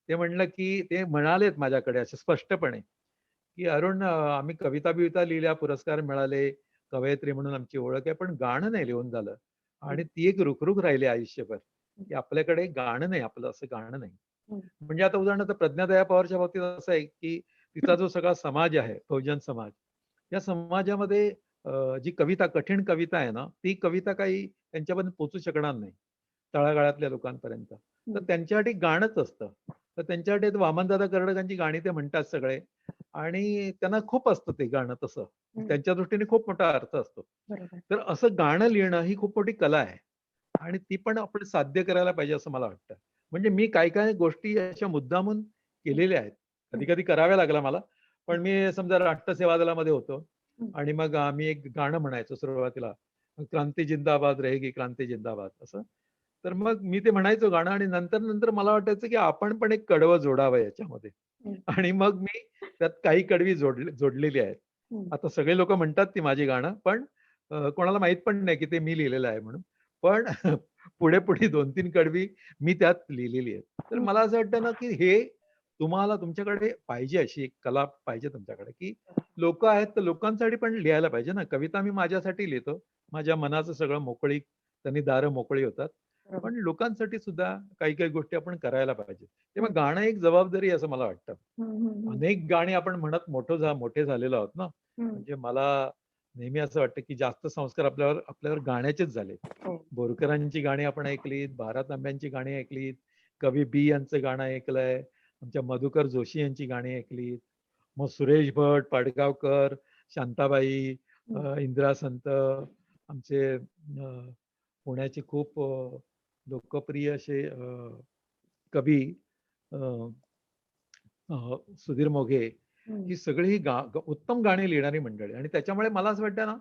ते म्हणलं, की ते म्हणालेत माझ्याकडे असे स्पष्टपणे, की "अरुण आम्ही कविता-बिविता लिहिल्या, पुरस्कार मिळाले, कवयित्री म्हणून आमची ओळख आहे, पण गाणं नाही लिहून झालं." आणि ती एक रुखरुख राहिली आयुष्यभर, की आपल्याकडे गाणं नाही, आपलं असं गाणं नाही. हम्म. म्हणजे आता उदाहरणार्थ प्रज्ञादया पवारच्या बाबतीत असं आहे, की तिचा जो सगळा समाज आहे, बहुजन समाज, या समाजामध्ये जी कविता, कठीण कविता आहे ना, ती कविता काही त्यांच्यापर्यंत पोहोचू शकणार नाही, तळागाळातल्या लोकांपर्यंत. तर त्यांच्यासाठी गाणंच असतं. तर त्यांच्यासाठी वामनदादा कर्डकांची गाणी ते म्हणतात सगळे आणि त्यांना खूप असतं ते गाणं तसं. त्यांच्या दृष्टीने खूप मोठा अर्थ असतो. बरोबर. तर असं गाणं लिहिणं ही खूप मोठी कला आहे आणि ती पण आपण साध्य करायला पाहिजे असं मला वाटतं. म्हणजे मी काही गोष्टी अशा मुद्दामून केलेल्या आहेत. कधी-कधी कराव्या लागल्या मला. पण मी समजा राष्ट्रसेवा दलामध्ये होतो आणि मग आम्ही एक गाणं म्हणायचो सुरुवातीला, क्रांती जिंदाबाद रहेगी क्रांती जिंदाबाद असं. तर मग मी ते म्हणायचो गाणं आणि नंतर मला वाटायचं, की आपण पण एक कडवं जोडावं याच्यामध्ये आणि मग मी त्यात काही कडवी जोडलेली आहेत. हम्म. आता सगळे लोकं म्हणतात ती माझी गाणं, पण कोणाला माहीत पण नाही, की ते मी लिहिलेलं आहे म्हणून. पण पुढे 2-3 कडवी मी त्यात लिहिलेली आहेत. तर मला असं वाटतं ना, की हे तुम्हाला तुमच्याकडे पाहिजे, अशी एक कला पाहिजे तुमच्याकडे, की लोकं आहेत तर लोकांसाठी पण लिहायला पाहिजे ना. कविता मी माझ्यासाठी लिहितो. माझ्या मनाचं सगळं मोकळीक, त्यांनी दारं मोकळी होतात. बरोबर. पण लोकांसाठी सुद्धा काही गोष्टी आपण करायला पाहिजे. तेव्हा हम्म. गाणं एक जबाबदारी आहे असं मला वाटतं. हम्म. हम्म. अनेक गाणी आपण म्हणत मोठे झालेलो आहोत ना. हम्म. म्हणजे मला नेहमी असं वाटतं, की जास्त संस्कार आपल्यावर गाण्याचेच झाले. हो. बोरकरांची गाणी आपण ऐकलीत, भारत आंब्यांची गाणी ऐकलीत, कवी बी यांचं गाणं ऐकलंय, आमच्या मधुकर जोशी यांची गाणी ऐकलीत. मग सुरेश भट, पाडगावकर, शांताबाई, इंदिरा संत, आमचे पुण्याचे खूप लोकप्रिय असे कवी अ, सुधीर मोघे, ही सगळी उत्तम गाणी लिहिणारी मंडळी आणि त्याच्यामुळे मला असं वाटतं ना,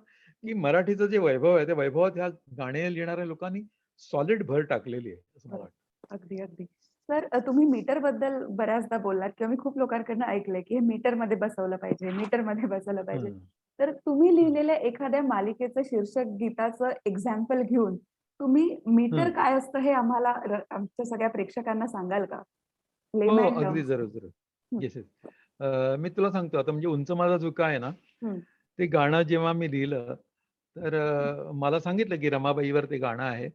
की मराठीचं जे वैभव आहे, त्या वैभवात ह्या गाणी लिहिणाऱ्या लोकांनी सॉलिड भर टाकलेली आहे, असं मला वाटतं. अगदी अगदी. सर तुम्ही मीटर बद्दल बऱ्याचदा बोललात किंवा मी खूप लोकांकडनं ऐकलंय, की हे मीटरमध्ये बसवलं पाहिजे, मीटरमध्ये बसवलं पाहिजे. हं, तर तुम्ही हं, लिहिलेल्या एखाद्या मालिकेचं शीर्षक गीताचं एक्झाम्पल घेऊन तुम्ही मीटर हं. काय असतं हे आम्हाला आमच्या सगळ्या प्रेक्षकांना सांगाल का? हो, लेमॅन अगदी टर्म्स. जरूर, जरूर. हं, येस, येस. मी तुला सांगतो आता म्हणजे उंच माझा झुका आहे ना, हं, ते गाणं जेव्हा मी लिहिलं, तर मला सांगितलं की रमाबाईवर ते गाणं आहे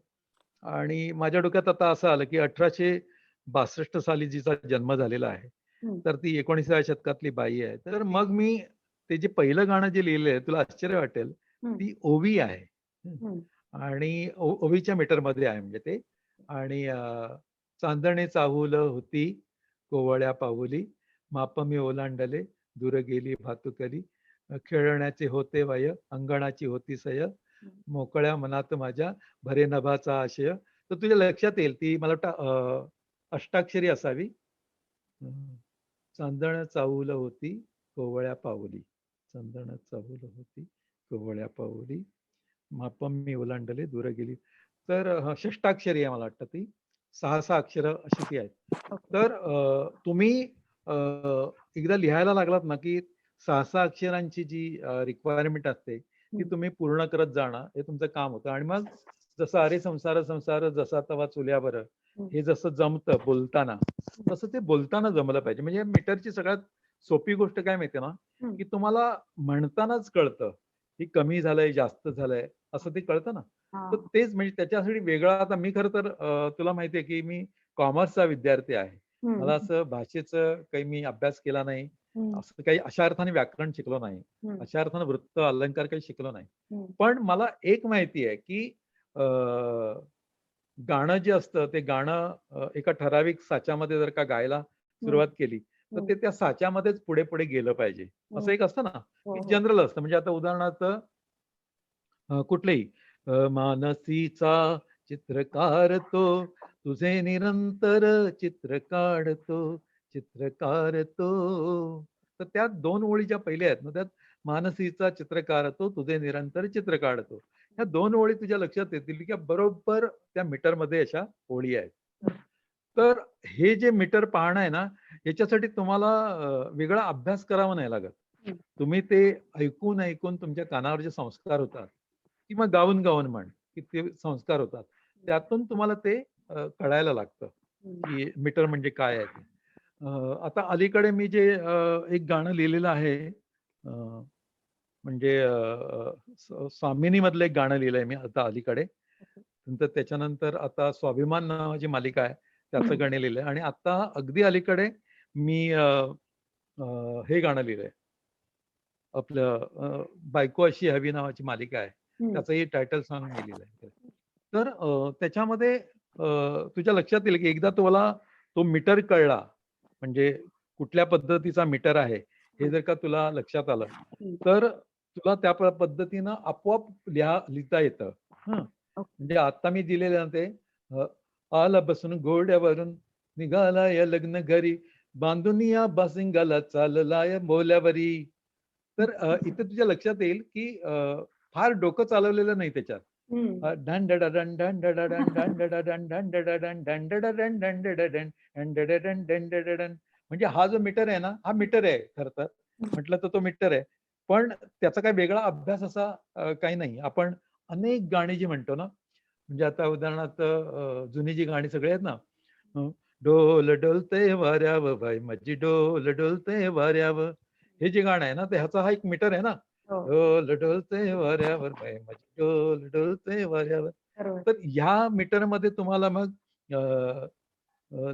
आणि माझ्या डोक्यात आता असं आलं की 1862 साली जिचा जन्म झालेला आहे, हं, तर ती 19व्या शतकातली बाई आहे. तर मग मी ते जे पहिलं गाणं जे लिहिलंय, तुला आश्चर्य वाटेल, हं, ती ओवी आहे. हं. हं, आणि ओवीच्या मीटरमध्ये आहे म्हणजे ते आणि चांदणे चाहूल होती कोवळ्या पाऊली, माप मी ओलांडले, दूर गेली भातुकली, खेळण्याचे होते वय, अंगणाची होती सय, हं. मोकळ्या मनात माझ्या भरे नभाचा आशय. तर तुझ्या लक्षात येईल ती मला वाटतं अष्टाक्षरी असावी. हं. चांदण चाहूल होती कोवळ्या पाऊली, चांदण चाहूल होती कोवळ्या पाऊली, माप मी ओलांडले दूर गेली. तर षष्टाक्षरी आहे मला वाटतं ती. 6-6 अक्षरं अशी ती आहेत. ओके. तर तुम्ही अ, एकदा लिहायला लागलात ना, की 6-6 अक्षरांची जी रिक्वायरमेंट असते, ती हं, तुम्ही पूर्ण करत जाणं हे तुमचं काम होतं आणि मग जसं "अरे संसार संसार जसा तवा चुल्यावर" हं, हे जसं जमतं बोलताना, हं, तसं ते बोलताना जमलं पाहिजे. म्हणजे मीटरची सगळ्यात सोपी गोष्ट काय माहिती आहे ना, हं. की तुम्हाला म्हणतानाच कळतं, की कमी झालंय, जास्त झालंय, असं ते कळतं ना. तर हां. तेच म्हणजे त्याच्यासाठी वेगळा आता मी खरं तर तुला माहिती आहे, की मी कॉमर्सचा विद्यार्थी आहे. हं, मला असं भाषेचं काही मी अभ्यास केला नाही. हं, असं काही अशा अर्थाने व्याकरण शिकलो नाही. हं, अशा अर्थाने वृत्त, अलंकार काही शिकलो नाही. हं, पण मला एक माहिती आहे, की अ, गाणं जे असतं ते गाणं एका ठराविक साच्यामध्ये जर का गायला हं, सुरुवात केली, तर हं, ते त्या साच्यामध्येच पुढे-पुढे गेलं पाहिजे. असं हं. एक असतं ना, हो, की हो. जनरल असतं. म्हणजे आता उदाहरणार्थ कुठलेही मानसीचा चित्रकार तो, तुझे निरंतर चित्र काढतो, चित्रकार तो. तर त्या 2 ओळी ज्या पहिल्या आहेत ना, त्यात मानसीचा चित्रकार तो, तुझे निरंतर चित्र काढतो. ह्या 2 ओळी तुझ्या लक्षात येतील, की बरोबर त्या मीटरमध्ये अशा ओळी आहेत. तर हे जे मीटर पाहणं आहे ना, याच्यासाठी तुम्हाला वेगळा अभ्यास करावा नाही लागत. हं, तुम्ही ते ऐकून तुमच्या कानावर जे संस्कार होतात किंवा गाऊन म्हण, की ते संस्कार होतात. त्यातून तुम्हाला ते कळायला लागतं, हं, की मीटर म्हणजे काय आहे ते. आता अलीकडे मी जे एक गाणं लिहिलेलं आहे म्हणजे स्वामिनीमधलं एक गाणं लिहिलंय मी आता अलीकडे. नंतर त्याच्यानंतर आता स्वाभिमान नावाची मालिका आहे, त्याचं हं. गाणं लिहिलंय आणि आता अगदी अलीकडे मी अ, हे गाणं लिहिलंय. आपलं बायको अशी हवी नावाची मालिका आहे. हं, त्याचंही टायटल सॉन्ग मी लिहिलंय. तर त्याच्यामध्ये तुझ्या लक्षात येईल की एकदा तुम्हाला तो मीटर कळला, म्हणजे कुठल्या पद्धतीचा मीटर आहे, हे हं, जर का तुला लक्षात आलं, हं. तर तुला त्या पद्धतीनं आपोआप लिहिता येतं. हं. ओके. म्हणजे आता मी दिलेलं ना ते अ, आला बसून घोड्यावरून, निघाला या लग्न घरी, बांधून या बासिंगाला चालला या बोल्यावरी. तर इथे तुझ्या लक्षात येईल की फार डोकं चालवलेलं नाही त्याच्यात. हं. ढण-डडडण, ढण-डडडण, ढण-डडडण, ढण-डडडण, ढण-डडडण, ढण-डडडण, ढण-डडडण, ढण-डडडण. म्हणजे हा जो मीटर आहे ना, हा मीटर आहे खरं तर. म्हटलं तर तो मीटर आहे. पण त्याचा काही वेगळा अभ्यास असा काही नाही. आपण अनेक गाणी जी म्हणतो ना, म्हणजे आता उदाहरणार्थ जुनी जी गाणी सगळी आहेत ना, अ, डोल डोलते वाऱ्यावर बाई माझी डोल डोलते वाऱ्यावर. हे जे गाणं आहे ना, तर ह्याचा हा एक मीटर आहे ना. हो. डोल डोलते वाऱ्यावर बाई माझी डोल डोलते वाऱ्यावर. बरोबर. तर ह्या मीटरमध्ये तुम्हाला मग अ,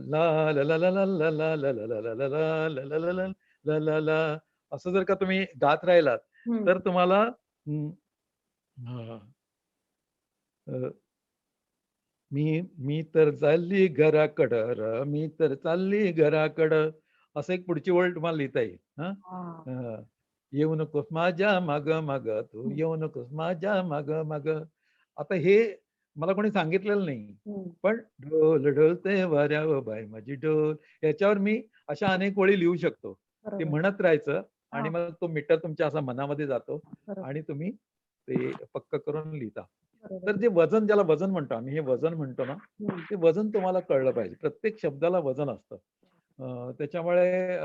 ला ला ला ला ला ला ला ला ला ला ला ला ला ला ला ला ला ला ला असं जर का तुम्ही गात राहिलात, हं. तर तुम्हाला अ, अ, मी मी तर चालली घराकडं र, मी तर चालली घराकडं, असं एक पुढची ओळ तुम्हाला लिहिता येईल. हां. हां. अ, येऊ नकोस माझ्या मागं मागं, तू हं, येऊ नकोस माझ्या मागं मागं. आता हे मला कोणी सांगितलेलं नाही. हं. पण डोल डोलते वाऱ्यावर बाई माझी डोल, याच्यावर मी अशा अनेक ओळी लिहू शकतो. ते बरोबर. म्हणत राहायचं आणि हां. मग तो मीटर तुमच्या असा मनामध्ये जातो बरोबर, आणि तुम्ही ते पक्क करून लिहिता. बरोबर. तर जे वजन ज्याला वजन म्हणतो आम्ही, हे वजन म्हणतो ना, हं. ते वजन तुम्हाला कळलं पाहिजे. प्रत्येक शब्दाला वजन असतं. त्याच्यामुळे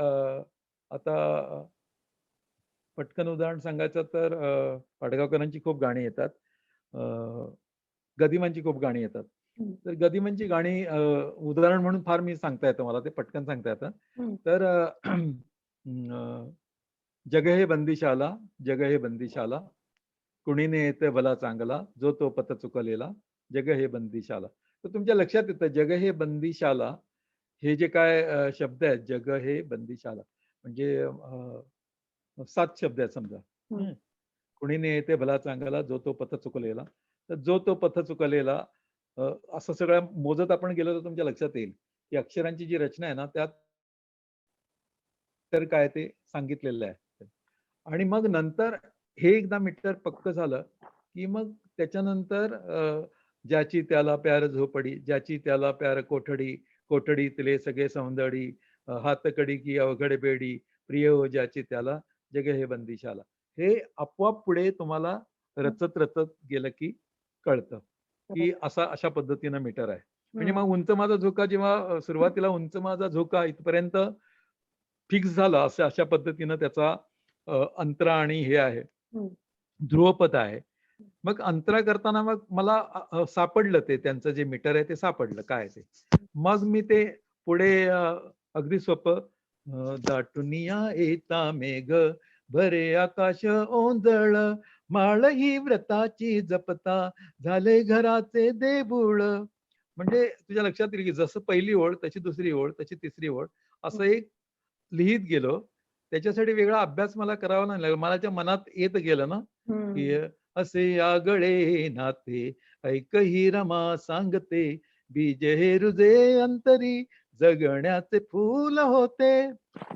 आता पटकन उदाहरण सांगायचं तर पाडगावकरांची खूप गाणी येतात. अ, गदिमांची खूप गाणी येतात. हं, तर गदिमांची गाणी उदाहरण म्हणून फार मी सांगता येतं मला, ते पटकन सांगता येतं. हं, तर जग हे बंदिशाला, जग हे बंदिशाला, कुणीने येते भला चांगला, जो तो पथ चुकलेला, जग हे बंदिशाला. तर तुमच्या लक्षात येतं जग हे बंदिशाला, हे जे काय शब्द आहेत, जग हे बंदिशाला, म्हणजे 7 शब्द आहेत समजा. हं. हं. कुणीने येते भला चांगला, जो तो पथ चुकलेला. तर जो तो पथ चुकलेला, असं सगळं मोजत आपण गेलो तर तुमच्या लक्षात येईल, की अक्षरांची जी रचना आहे ना, त्यात तर काय ते सांगितलेलं आहे. आणि मग नंतर हे एकदा मीटर पक्क झालं, की मग त्याच्यानंतर ज्याची त्याला प्यार झोपडी, ज्याची त्याला प्यार कोठडी, कोठडीतले सगळे सौंदडी, हातकडी की अवघड बेडी, प्रिय हो ज्याची त्याला, जग हे बंदिशाला. हे आपोआप पुढे तुम्हाला हं, रचत रचत गेलं की कळतं, की बरोबर. अशा पद्धतीनं मीटर आहे. म्हणजे हं, मग उंच माझा झोका जेव्हा सुरुवातीला उंच माझा झोका इथपर्यंत फिक्स झालं, अशा पद्धतीनं त्याचा अंतरा आणि हे आहे, हं, ध्रुवपथ आहे. मग अंतरा करताना मग मला सापडलं ते त्यांचं जे मीटर आहे ते सापडलं काय आहे ते. मग मी ते पुढे अगदी सोपं, दाटुनिया येता मेघ, भरे आकाश ओंजळ, माळ ही व्रताची जपता, झाले घराचे देऊळ. म्हणजे तुझ्या लक्षात येईल की जसं पहिली ओळ तशी दुसरी ओळ तशी तिसरी ओळ, हं, असं एक लिहित गेलो. त्याच्यासाठी वेगळा अभ्यास मला करावा नाही लागला. मला त्या मनात येत गेलं ना, की हं. असे आगळे नाते, ऐक ही रमा सांगते, बीज हे रुजे अंतरी, जगण्याचे फूल होते.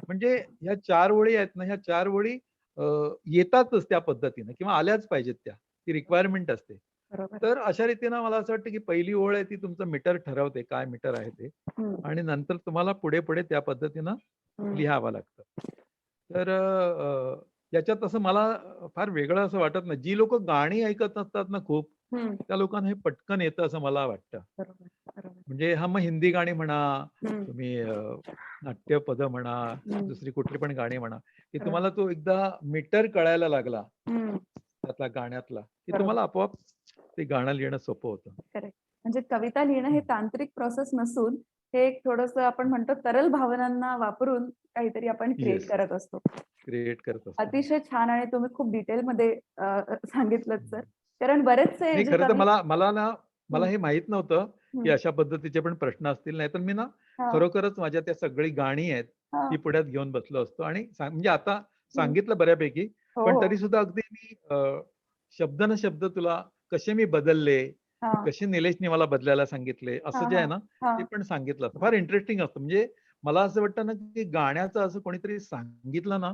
म्हणजे ह्या 4 ओळी आहेत ना, ह्या 4 ओळी अ, येतातच त्या पद्धतीनं किंवा आल्याच पाहिजेत त्या. ती रिक्वायरमेंट असते. बरोबर. तर अशा रीतीनं मला असं वाटतं, की पहिली ओळ आहे ती तुमचं मीटर ठरवते, काय मीटर आहे ते. हं, आणि नंतर तुम्हाला पुढे-पुढे त्या पद्धतीनं हं, लिहावं लागतं. तर याच्यात असं मला फार वेगळं असं वाटत नाही. जी लोकं गाणी ऐकत असतात ना खूप, हं. त्या लोकांना हे पटकन येतं असं मला वाटतं. बरोबर, बरोबर. म्हणजे मग हिंदी गाणी म्हणा, हं, तुम्ही नाट्यपद म्हणा, हं. दुसरी कुठली पण गाणी म्हणा, की बरोबर. तुम्हाला तो एकदा मीटर कळायला लागला, हं. त्यातला गाण्यातला, की बरोबर. तुम्हाला आपोआप ते गाणं लिहिणं सोपं होतं. करेक्ट. म्हणजे कविता लिहिणं हे हं. तांत्रिक प्रोसेस नसून हे एक थोडंसं आपण म्हणतो तरल भावनांना वापरून काहीतरी आपण क्रिएट येस, करत असतो. क्रिएट करत असतो. अतिशय छान आणि तुम्ही खूप डिटेलमध्ये सांगितलंत सर. हं. कारण बरेचसे नाही जे खरं तर कवी मला हं, हे माहीत नव्हतं, की हं. अशा पद्धतीचे पण प्रश्न असतील. नाहीतर मी ना हां, खरोखरच माझ्या त्या सगळी गाणी आहेत, ती हां. पुढ्यात घेऊन बसलो असतो आणि म्हणजे आता हं. सांगितलं बऱ्यापैकी, हो, पण हो. तरी सुद्धा अगदी मी शब्द न शब्द तुला कसे मी बदलले, हां, कसे निलेशने मला बदलायला सांगितले, असं हां, जे आहे हां, ना, ते हां. पण सांगितलं असतं. फार इंटरेस्टिंग असतं. म्हणजे मला असं वाटतं ना, की गाण्याचं असं कोणीतरी सांगितलं ना,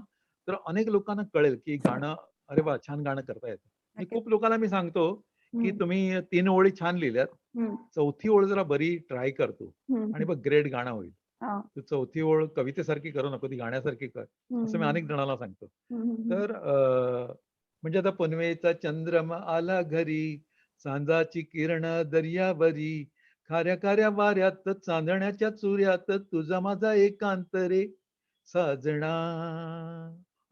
तर अनेक लोकांना कळेल, की गाणं अरे वाह! छान गाणं करता येतं. मी नक्कीच. खूप लोकांना मी सांगतो, की हं, तुम्ही 3 ओळी छान लिहिल्यात. हं, चौथी ओळ जरा बरी ट्राय कर तू हं, आणि हं. बघ ग्रेट गाणं होईल. हां. तू चौथी ओळ कवितेसारखी करू नको, ती गाण्यासारखी कर. हं, असं मी हं. अनेक जणांना सांगतो. हं, हं, हं. तर म्हणजे आता पुनवेचा चंद्रमा आला घरी, सांजाची किरण दर्यावरी, खाऱ्या खाऱ्या वाऱ्यात चांदण्याच्या चुऱ्यात तुझा माझा एकांत रे साजणा,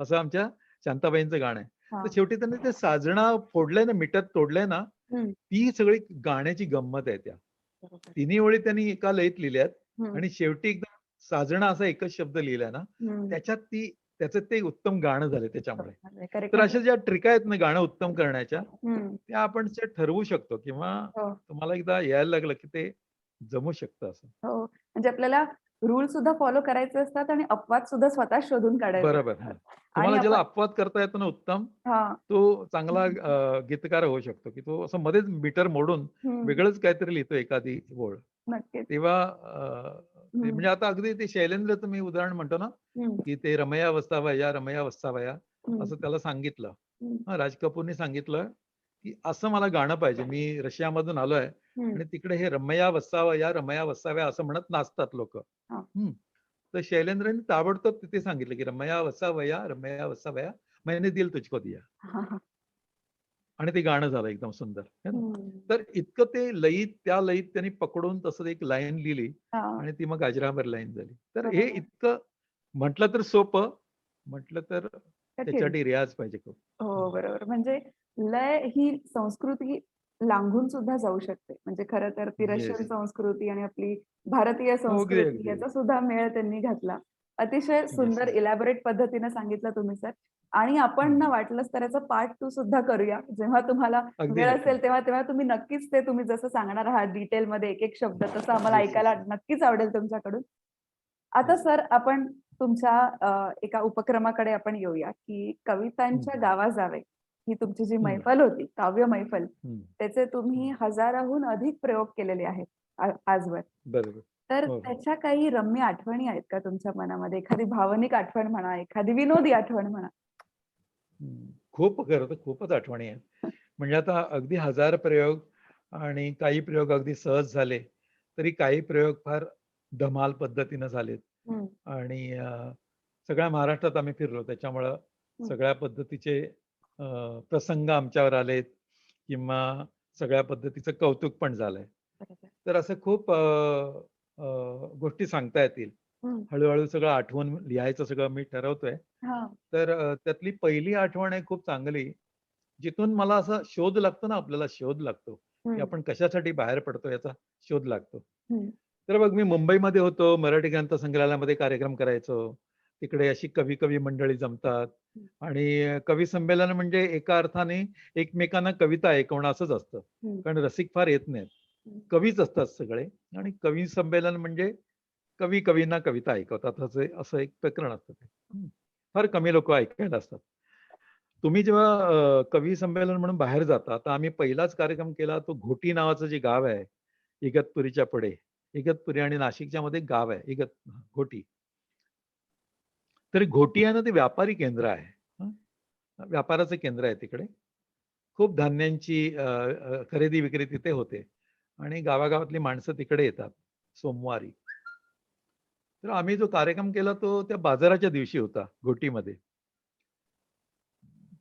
असं आमच्या शांताबाईंचं गाणं आहे. तर हां. शेवटी त्यांनी ते साजणा फोडलंय ना, मीटर तोडलंय ना, हं. ती सगळी गाण्याची गंमत आहे त्या. बरोबर. तिन्ही ओळी त्यांनी एका लयीत लिहिल्यात हं, आणि शेवटी एकदम साजणा असा एकच शब्द लिहिलाय ना, हं. त्याच्यात त्याचं ते उत्तम गाणं झालं त्याच्यामुळे. बरोबर. करेक्ट तर म्हणजे अशा ज्या ट्रिका आहेत ना गाणं उत्तम करण्याच्या, हं. त्या आपण त्या ठरवू शकतो किंवा हो, तुम्हाला एकदा यायला लागलं, की ते जमू शकतं असं. हो. म्हणजे आपल्याला रूल सुद्धा फॉलो करायचे असतात आणि अपवाद सुद्धा स्वतः शोधून काढायचे बरोबर. हां. असतात. आणि तुम्हाला ज्याला आपण अपवाद करता येतो ना उत्तम, हां. तो चांगला गीतकार होऊ शकतो, की तो असं मध्येच मीटर मोडून हं. वेगळंच काहीतरी लिहितो एखादी ओळ. नक्कीच. तेव्हा ते हं, म्हणजे आता अगदी ते शैलेंद्रचं मी उदाहरण म्हणतो ना, हं, की ते रमया वस्तावया, रमया वस्तावया हं, असं त्याला सांगितलं. हं, हां, राज कपूरनी सांगितलं, की असं मला गाणं पाहिजे. मी रशियामधून आलोय हं. आणि तिकडे हे रमया वस्तावया असं म्हणत नाचतात लोकं. हां. तर शैलेंद्रने ताबडतोब तिथे सांगितलं, की रमया वसावया, मैंने दिल तुझको दिया. हां, हां. आणि ते गाणं झालं एकदम सुंदर, है ना? हं. तर इतकं ते लयीत त्या लयीत त्यांनी पकडून तसं एक लाईन लिहिली हां. आणि ती मग अजरामर लाईन झाली. तर हे बरोबर. इतकं म्हटलं तर सोपं, म्हटलं तर कठीण. त्याच्यासाठी रियाज पाहिजे खूप. हो, हं. बरोबर. म्हणजे लय ही संस्कृती लांघून सुद्धा जाऊ शकते. म्हणजे खरं तर ती येस. रशियन संस्कृती आणि आपली भारतीय हो, अगदी संस्कृती अगदी. याचा सुद्धा मेळ त्यांनी घातला. अतिशय येस सुंदर येस. इलॅबोरेट पद्धतीने सांगितलं तुम्ही सर. आणि आपण ना वाटलंच तर याचा पार्ट 2 सुद्धा करूया. जेव्हा तुम्हाला अगदी वेळ नक्की. असेल तेव्हा तेव्हा तुम्ही नक्कीच ते तुम्ही जसं सांगणार आहात डिटेलमध्ये एक-एक शब्द तसं आम्हाला येस येस. ऐकायला नक्कीच आवडेल तुमच्याकडून. आता येस. सर आपण तुमच्या एका उपक्रमाकडे आपण येऊया, की कवितांच्या गावा जावे, ही तुमची जी मैफल होती, काव्य मैफल, त्याचे तुम्ही हजाराहून अधिक प्रयोग केलेले आहेत आजवर. बरोबर. तर हो, हो. त्याच्या काही रम्य आठवणी आहेत का तुमच्या मनामध्ये? एखादी भावनिक आठवण म्हणा, एखादी विनोदी आठवण म्हणा? खूप खरं तर खूपच आठवणी आहेत. म्हणजे आता अगदी 1000 प्रयोग आणि काही प्रयोग अगदी सहज झाले, तरी काही प्रयोग फार धमाल पद्धतीनं झालेत. हं, आणि सगळ्या महाराष्ट्रात आम्ही फिरलो. त्याच्यामुळं हं. सगळ्या पद्धतीचे अ, प्रसंग आमच्यावर आलेत किंवा सगळ्या पद्धतीचं कौतुक पण झालंय. बरोबर. तर असं खूप अ, गोष्टी सांगता येतील. हं. हळू-हळू सगळं आठवून लिहायचं सगळं मी ठरवतोय. हां. तर त्यातली पहिली आठवण आहे खूप चांगली, जिथून मला असा शोध लागतो ना, आपल्याला शोध लागतो, की हं, आपण कशासाठी बाहेर पडतो याचा शोध लागतो. हं, तर बघ मी मुंबईमध्ये होतो, मराठी ग्रंथ संग्रहालयामध्ये कार्यक्रम करायचो. तिकडे अशी कवी-कवी मंडळी जमतात हं, आणि कवी संमेलन म्हणजे एका अर्थाने एकमेकांना कविता ऐकवणं असंच असतं. हं, कारण रसिक फार येत नाहीत. हं. कवीच असतात सगळे आणि कवी संमेलन म्हणजे कवी कवींना कविता ऐकवतात असं एक प्रकरण असतं ते. फार कमी लोकं ऐकायला असतात. तुम्ही जेव्हा कवी संमेलन म्हणून बाहेर जाता, तर आम्ही पहिलाच कार्यक्रम केला तो घोटी नावाचं जे गाव आहे, इगतपुरीच्या पुढे. इगतपुरी आणि नाशिकच्या मध्ये गाव आहे घोटी. तर घोटी आहे ना ते व्यापारी केंद्र आहे. हं. व्यापाराचं केंद्र आहे तिकडे. खूप धान्यांची खरेदी विक्री तिथे होते आणि गावागावातली माणसं तिकडे येतात सोमवारी. तर आम्ही जो कार्यक्रम केला तो त्या बाजाराच्या दिवशी होता घोटीमध्ये.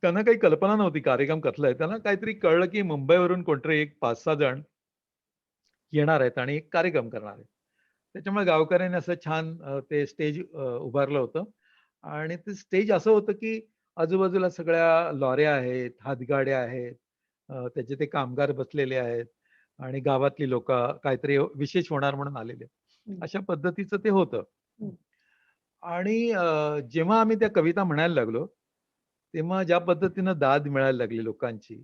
त्यांना काही कल्पना नव्हती कार्यक्रम कसला आहे. त्यांना काहीतरी कळलं, की मुंबईवरून कोणतरी एक 5-6 जण येणार आहेत आणि एक कार्यक्रम करणार आहेत. त्याच्यामुळे गावकऱ्यांनी असं छान ते स्टेज उभारलं होतं आणि ते स्टेज असं होतं, की आजूबाजूला सगळ्या लॉऱ्या आहेत, हातगाड्या आहेत, त्याचे ते कामगार बसलेले आहेत आणि गावातली लोकं काहीतरी विशेष होणार म्हणून आलेले आहेत. हं, अशा पद्धतीचं ते होतं. हं, आणि जेव्हा आम्ही त्या कविता म्हणायला लागलो, तेव्हा ज्या पद्धतीनं दाद मिळायला लागली लोकांची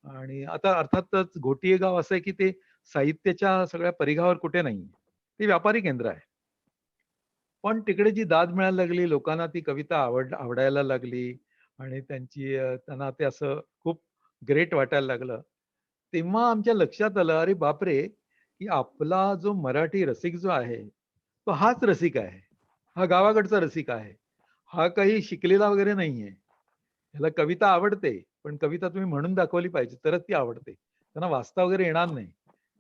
आणि आता अर्थातच घोटी हे गाव असं आहे, की ते साहित्याच्या सगळ्या परिघावर कुठे नाहीये. ते व्यापारी केंद्र आहे. पण तिकडे जी दाद मिळायला लागली, लोकांना ती कविता आवडायला लागली आणि त्यांना ते असं खूप ग्रेट वाटायला लागलं. तेव्हा आमच्या लक्षात आलं, अरे बापरे! की आपला जो मराठी रसिक जो आहे, तो हाच रसिक आहे. हा गावाकडचा रसिक आहे. हा काही शिकलेला वगैरे नाहीये. ह्याला कविता आवडते, पण कविता तुम्ही म्हणून दाखवली पाहिजे तरच ती आवडते. त्यांना वाचता वगैरे येणार नाही.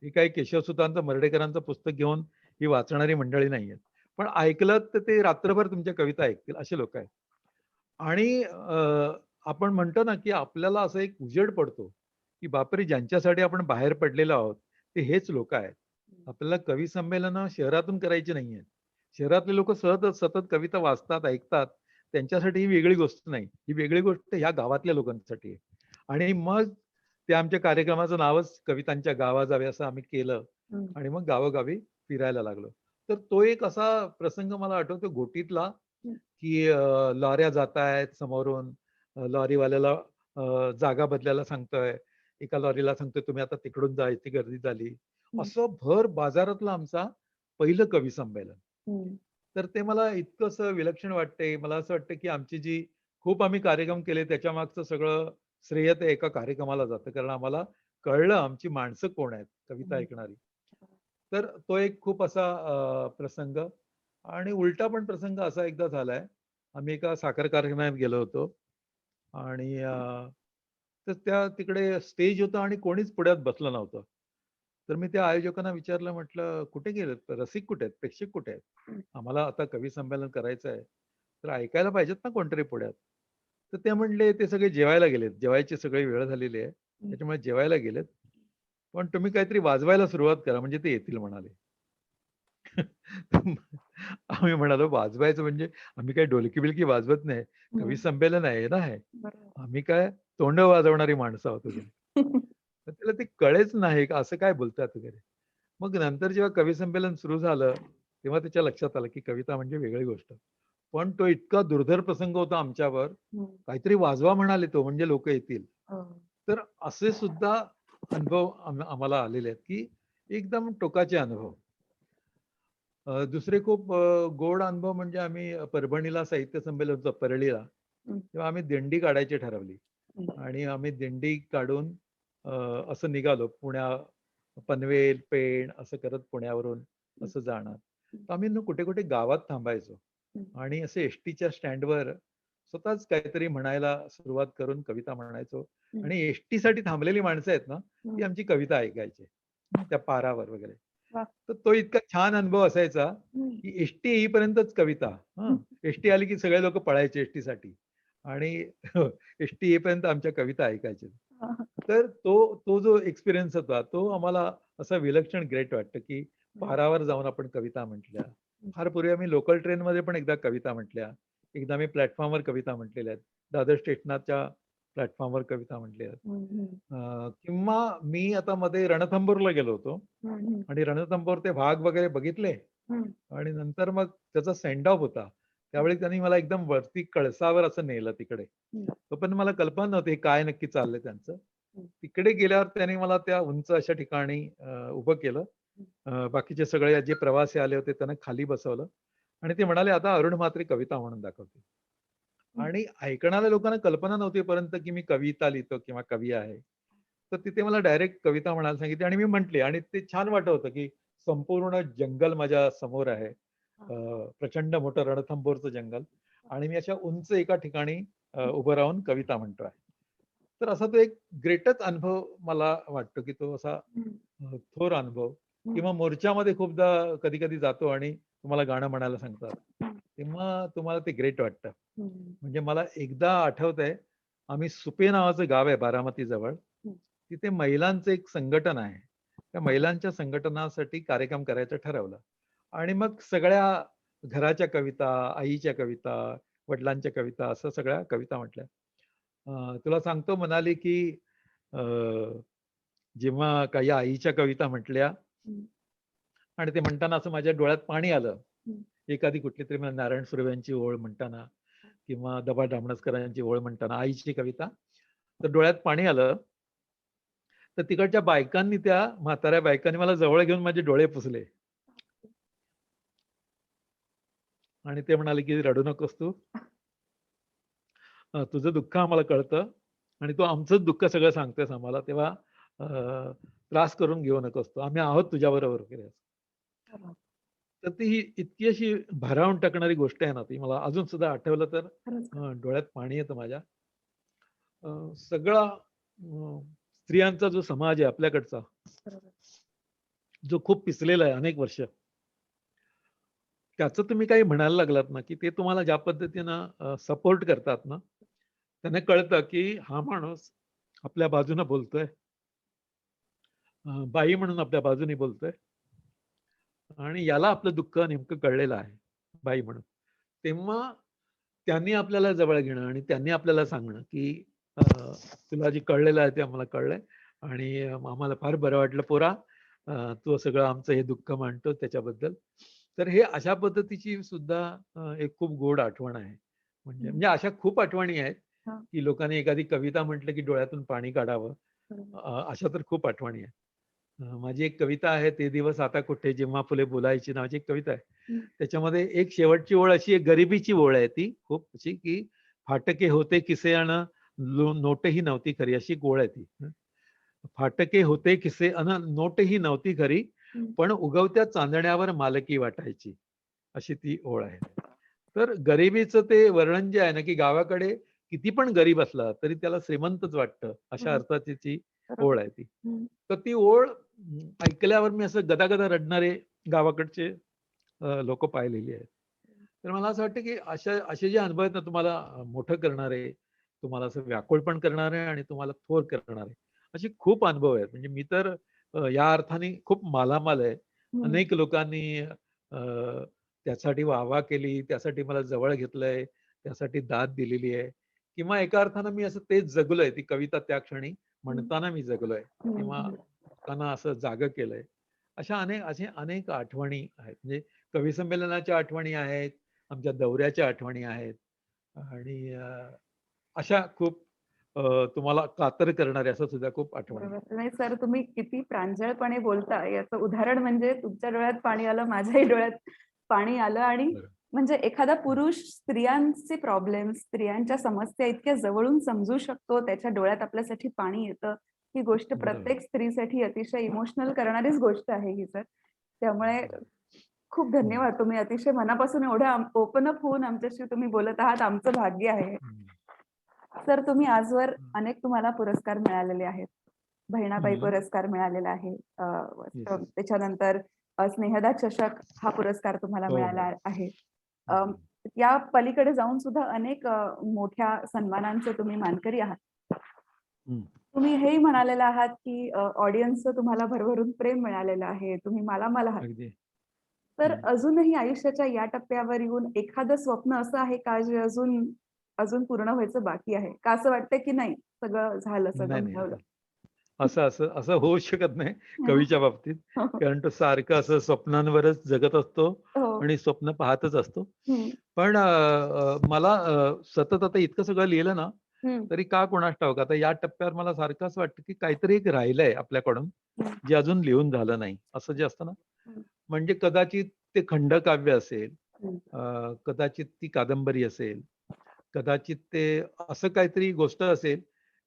ही काही केशवसुतांचं, मर्ढेकरांचं पुस्तक घेऊन ही वाचणारी मंडळी नाहीयेत. पण ऐकलत तर ते रात्रभर तुमच्या कविता ऐकतील असे लोक आहेत. आणि आपण म्हणतो ना, की आपल्याला असं एक उजेड पडतो, की बापरे! ज्यांच्यासाठी आपण बाहेर पडलेलो आहोत, ते हेच लोकं आहेत. आपल्याला कवी संमेलनं शहरातून करायची नाहीयेत. शहरातले लोकं सतत कविता वाचतात, ऐकतात. त्यांच्यासाठी ही वेगळी गोष्ट नाही. ही वेगळी गोष्ट ह्या गावातल्या लोकांसाठी आहे. आणि मग ते आमच्या कार्यक्रमाचं नावच कवितांच्या गावा जावे असं आम्ही केलं हं, आणि मग गावोगावी फिरायला लागलो. तर तो एक असा प्रसंग मला आठवतो घोटीतला, हं, की लॉऱ्या जातायत समोरून. लॉरीवाल्याला जागा बदलायला सांगतोय. एका लॉरीला सांगतोय, "तुम्ही आता तिकडून जा, इथे गर्दी झाली." हं, असं भर बाजारातलं आमचा पहिलं कवी संमेलन. हं, तर ते मला इतकंसं विलक्षण वाटतंय. मला असं वाटतं, की आमची जी खूप आम्ही कार्यक्रम केले त्याच्यामागचं सगळं श्रेय ते एका कार्यक्रमाला जातं. कारण आम्हाला कळलं आमची माणसं कोण आहेत कविता हं. ऐकणारी. तर तो एक खूप असा प्रसंग आणि उलटा पण प्रसंग असा एकदा झालाय. आम्ही एका साखर कारखान्यात गेलो होतो आणि तर तिकडे स्टेज होता आणि कोणीच पुढ्यात बसलं नव्हतं. तर मी त्या आयोजकांना विचारलं, म्हटलं, "कुठे गेलेत? रसिक कुठे आहेत? प्रेक्षक कुठे आहेत? आम्हाला आता कवी संमेलन करायचं आहे. तर ऐकायला पाहिजेत ना कोणतरी पुढ्यात." तर ते म्हणले, "ते सगळे जेवायला गेलेत. जेवायची सगळी वेळ झालेली आहे. हं. त्याच्यामुळे जेवायला गेलेत. पण तुम्ही काहीतरी वाजवायला सुरुवात करा म्हणजे ते येतील," म्हणाले. आम्ही म्हणालो, "वाजवायचं म्हणजे आम्ही काही ढोलकी-बिलकी वाजवत नाही. कवी हं. संमेलन आहे ना हे. बरोबर. आम्ही काय तोंड वाजवणारी माणसं आहोत वगैरे." तर त्याला ते कळेच नाही का असं काय बोलतात वगैरे. मग नंतर जेव्हा कवी संमेलन सुरू झालं, तेव्हा त्याच्या लक्षात आलं की कविता म्हणजे वेगळी गोष्ट. पण तो इतका दुर्धर प्रसंग होता आमच्यावर, हं. काहीतरी वाजवा म्हणाले तो म्हणजे लोक येतील. हो. तर असे सुद्धा अनुभव आम्हाला आलेले आहेत की एकदम टोकाचे अनुभव. दुसरे खूप गोड अनुभव म्हणजे आम्ही परभणीला साहित्य संमेलन होतं परळीला. हं, तेव्हा आम्ही दिंडी काढायची ठरवली हं, आणि आम्ही दिंडी काढून अ, असं निघालो पनवेल, पेण असं करत पुण्यावरून हं, असं जाणार. हं, तर आम्ही ना कुठे-कुठे गावात थांबायचो हं, आणि असे एसटीच्या स्टँडवर स्वतःच काहीतरी म्हणायला सुरुवात करून कविता म्हणायचो हं, आणि एसटीसाठी थांबलेली माणसं आहेत ना, ती हं. आमची कविता ऐकायची. त्या पारावर वगैरे. वाह! तर तो इतका छान अनुभव असायचा, हं, की एसटी येईपर्यंतच कविता. हं. हं. एसटी आली की सगळे लोकं पळायचे एसटीसाठी आणि एसटी येईपर्यंत आमच्या कविता ऐकायचे. हां, हां. तर तो तो जो एक्सपिरियन्स होता, तो आम्हाला असा विलक्षण ग्रेट वाटतं, की हं, पारावर जाऊन आपण कविता म्हटल्या. हं, फार पूर्वी आम्ही लोकल ट्रेनमध्ये पण एकदा कविता म्हटल्या. एकदा मी प्लॅटफॉर्मवर कविता म्हटलेल्या आहेत. दादर स्टेशनाच्या प्लॅटफॉर्मवर कविता म्हटल्या आहेत. हं, हं, किंवा मी आता मध्ये रणथंबोरला गेलो होतो हं, हं, आणि रणथंबोर ते वाघ वगैरे बघितले हं, आणि नंतर मग त्याचा सेंड ऑफ होता. त्यावेळी त्यांनी मला एकदम वरती कळसावर असं नेलं तिकडे. हं, तोपर्यंत मला कल्पना नव्हती हे काय नक्की चाललंय त्यांचं. हं, तिकडे गेल्यावर त्याने मला त्या उंच अशा ठिकाणी उभं केलं. हं, बाकीचे सगळे जे प्रवासी आले होते त्यांना खाली बसवलं आणि ते म्हणाले, "आता अरुण म्हात्रे कविता म्हणून दाखवतील." हं. आणि ऐकणाऱ्या लोकांना कल्पना नव्हती पर्यंत की मी कविता लिहितो किंवा कवी आहे. तर तिथे मला डायरेक्ट कविता म्हणायला सांगितली आणि मी म्हटली आणि ते छान वाटत होतं की संपूर्ण जंगल माझ्या समोर आहे. हां, प्रचंड मोठं रणथंबोरचं जंगल आणि मी अशा उंच एका ठिकाणी उभं राहून कविता म्हणतोय. तर असा तो एक ग्रेटच अनुभव मला वाटतो की तो असा हं, थोर अनुभव हं, किंवा मोर्चामध्ये खूपदा कधी-कधी जातो आणि तुम्हाला गाणं म्हणायला सांगतात. हं, तेव्हा तुम्हाला ते ग्रेट वाटतं. हं, म्हणजे मला एकदा आठवतंय, आम्ही सुपे नावाचं गाव आहे बारामती जवळ. हं, तिथे महिलांचं एक संघटन आहे. त्या महिलांच्या संघटनासाठी कार्यक्रम करायचं ठरवलं आणि मग सगळ्या घराच्या कविता, आईच्या कविता, वडिलांच्या कविता असं सगळ्या कविता म्हटल्या. तुला सांगतो म्हणाली, की अ, जेव्हा काही आईच्या कविता म्हटल्या हं, आणि ते म्हणताना असं माझ्या डोळ्यात पाणी आलं. हं. एखादी कुठलीतरी मला नारायण सुर्वेंची ओळ म्हणताना किंवा दबा डामणसकरांची ओळ म्हणताना आईची कविता, तर डोळ्यात पाणी आलं. तर तिकडच्या बायकांनी त्या म्हाताऱ्या बायकांनी मला जवळ घेऊन माझे डोळे पुसले आणि ते म्हणाले, की "रडू नकोस तू. तुझं दुःख आम्हाला कळतं आणि तू आमचंच दुःख सगळं सांगतेस आम्हाला. तेव्हा अ, त्रास करून घेऊ नकोस तू. आम्ही आहोत तुझ्याबरोबर" वगैरे असं. खरं, तर ती इतकी अशी भारावून टाकणारी गोष्ट आहे ना ती मला अजून सुद्धा आठवलं तर खरंच, खरंच. डोळ्यात पाणी येतं माझ्या. सगळा स्त्रियांचा जो समाज आहे आपल्याकडचा, बरोबर. जो खूप पिचलेला आहे अनेक वर्ष, त्याचं तुम्ही काही म्हणायला लागलात ना, की ते तुम्हाला ज्या पद्धतीनं सपोर्ट करतात ना, त्यांना कळतं, की हा माणूस आपल्या बाजूनं बोलतोय. बाई म्हणून आपल्या बाजूने बोलतोय आणि याला आपलं दुःख नेमकं कळलेलं आहे, बाई म्हणून. तेव्हा त्यांनी आपल्याला जवळ घेणं आणि त्यांनी आपल्याला सांगणं, की तुला जे कळलेलं आहे ते आम्हाला कळलंय आणि आम्हाला फार बरं वाटलं पोरा, तू सगळं आमचं हे दुःख मांडतो त्याच्याबद्दल. तर हे अशा पद्धतीची सुद्धा एक खूप गोड आठवण आहे. म्हणजे हं. म्हणजे अशा खूप आठवणी आहेत, हां, की लोकांनी एखादी कविता म्हटलं, की डोळ्यातून पाणी काढावं. बरोबर. अशा तर खूप आठवणी आहेत. माझी एक कविता आहे, "ते दिवस आता कुठे जेव्हा फुले बोलायची" नावाची एक कविता आहे. हं, त्याच्यामध्ये एक शेवटची ओळ अशी आहे, गरिबीची ओळ आहे ती खूप अशी, की "फाटके होते किसे अन नोटही नव्हती खरी" अशी एक ओळ आहे ती. फाटके होते किसे अन नोटही नव्हती खरी, हं, पण उगवत्या चांदण्यावर मालकी वाटायची. अशी ती ओळ आहे. तर गरिबीचं ते वर्णन जे आहे ना, की गावाकडे किती पण गरीब असला, तरी त्याला श्रीमंतच वाटतं. अशा हं. अर्थाची ती ओळ बरोबर. आहे ती. हं, तर ती ओळ ऐकल्यावर मी असं गदागदा रडणारे गावाकडचे लोकं पाहिलेली आहेत. तर मला असं वाटतं, की असे जे अनुभव आहेत ना, तुम्हाला मोठं करणारे, तुम्हाला असं व्याकुळ पण करणारे आणि तुम्हाला थोर करणारे, असे खूप अनुभव आहेत. म्हणजे मी तर या अर्थाने खूप मालामाल आहे. हं, अनेक लोकांनी त्यासाठी वाह-वाह केली, त्यासाठी मला जवळ घेतलंय, त्यासाठी दाद दिलेली आहे किंवा एका अर्थानं मी असं तेच जगलोय, ती कविता त्या क्षणी म्हणताना मी जगलोय किंवा हम्म. लोकांना असं जागं केलंय. असे अनेक आठवणी आहेत. म्हणजे कवी संमेलनाच्या आठवणी आहेत, आमच्या दौऱ्याच्या आठवणी आहेत आणि अशा खूप तुम्हाला कातर करणाऱ्या अशा सुद्धा खूप आठवणी आहेत. बरोबर. नाही सर, तुम्ही किती प्रांजळपणे बोलता याचं उदाहरण म्हणजे तुमच्या डोळ्यात पाणी आलं, माझ्याही डोळ्यात पाणी आलं. आणि बरं. म्हणजे एखादा पुरुष स्त्रियांचे प्रॉब्लेम, स्त्रियांच्या समस्या इतक्या जवळून समजू शकतो, त्याच्या डोळ्यात आपल्यासाठी पाणी येतं, ही गोष्ट बरोबर. प्रत्येक स्त्रीसाठी अतिशय इमोशनल करणारीच गोष्ट आहे ही सर. त्यामुळे खूप धन्यवाद. तुम्ही अतिशय मनापासून एवढं ओपन अप होऊन आमच्याशी तुम्ही बोलत आहात. आमचं भाग्य आहे. सर, तुम्ही आजवर अनेक तुम्हाला पुरस्कार मिळालेले आहेत. बहिणाबाई पुरस्कार मिळालेला आहे. Yes. त्याच्यानंतर स्नेहदा चषक हा पुरस्कार तुम्हाला हो, हो. मिळाला आहे. या पलीकडे जाऊन सुद्धा अनेक मोठ्या सन्मानांचे तुम्ही मानकरी आहात. तुम्ही हेही म्हणालेलं आहात की ऑडियन्सचं तुम्हाला भरभरून प्रेम मिळालेलं आहे. तुम्ही मालामाल आहात. अगदी. तर अजूनही आयुष्याच्या या टप्प्यावर येऊन एखादं स्वप्न असं आहे का जे अजून अजून पूर्ण व्हायचं बाकी आहे? का असं वाटतंय की नाही सगळं झालं, सगळं नाही मिळवलं? असं असं असं होऊच शकत नाही कवीच्या बाबतीत. कारण तो सारखं असं स्वप्नांवरच जगत असतो हो. आणि स्वप्न पाहतच असतो. हं, पण मला सतत आता इतकं सगळं लिहिलं ना, हं, तरी का कोणास ठाऊक आता या टप्प्यावर मला सारखं असं वाटतं की काहीतरी एक राहिलंय आपल्याकडून, हं, जे अजून लिहून झालं नाही. असं जे असतं ना, हं, म्हणजे कदाचित ते खंडकाव्य असेल, हं. कदाचित ती कादंबरी असेल, कदाचित ते असं काहीतरी गोष्ट असेल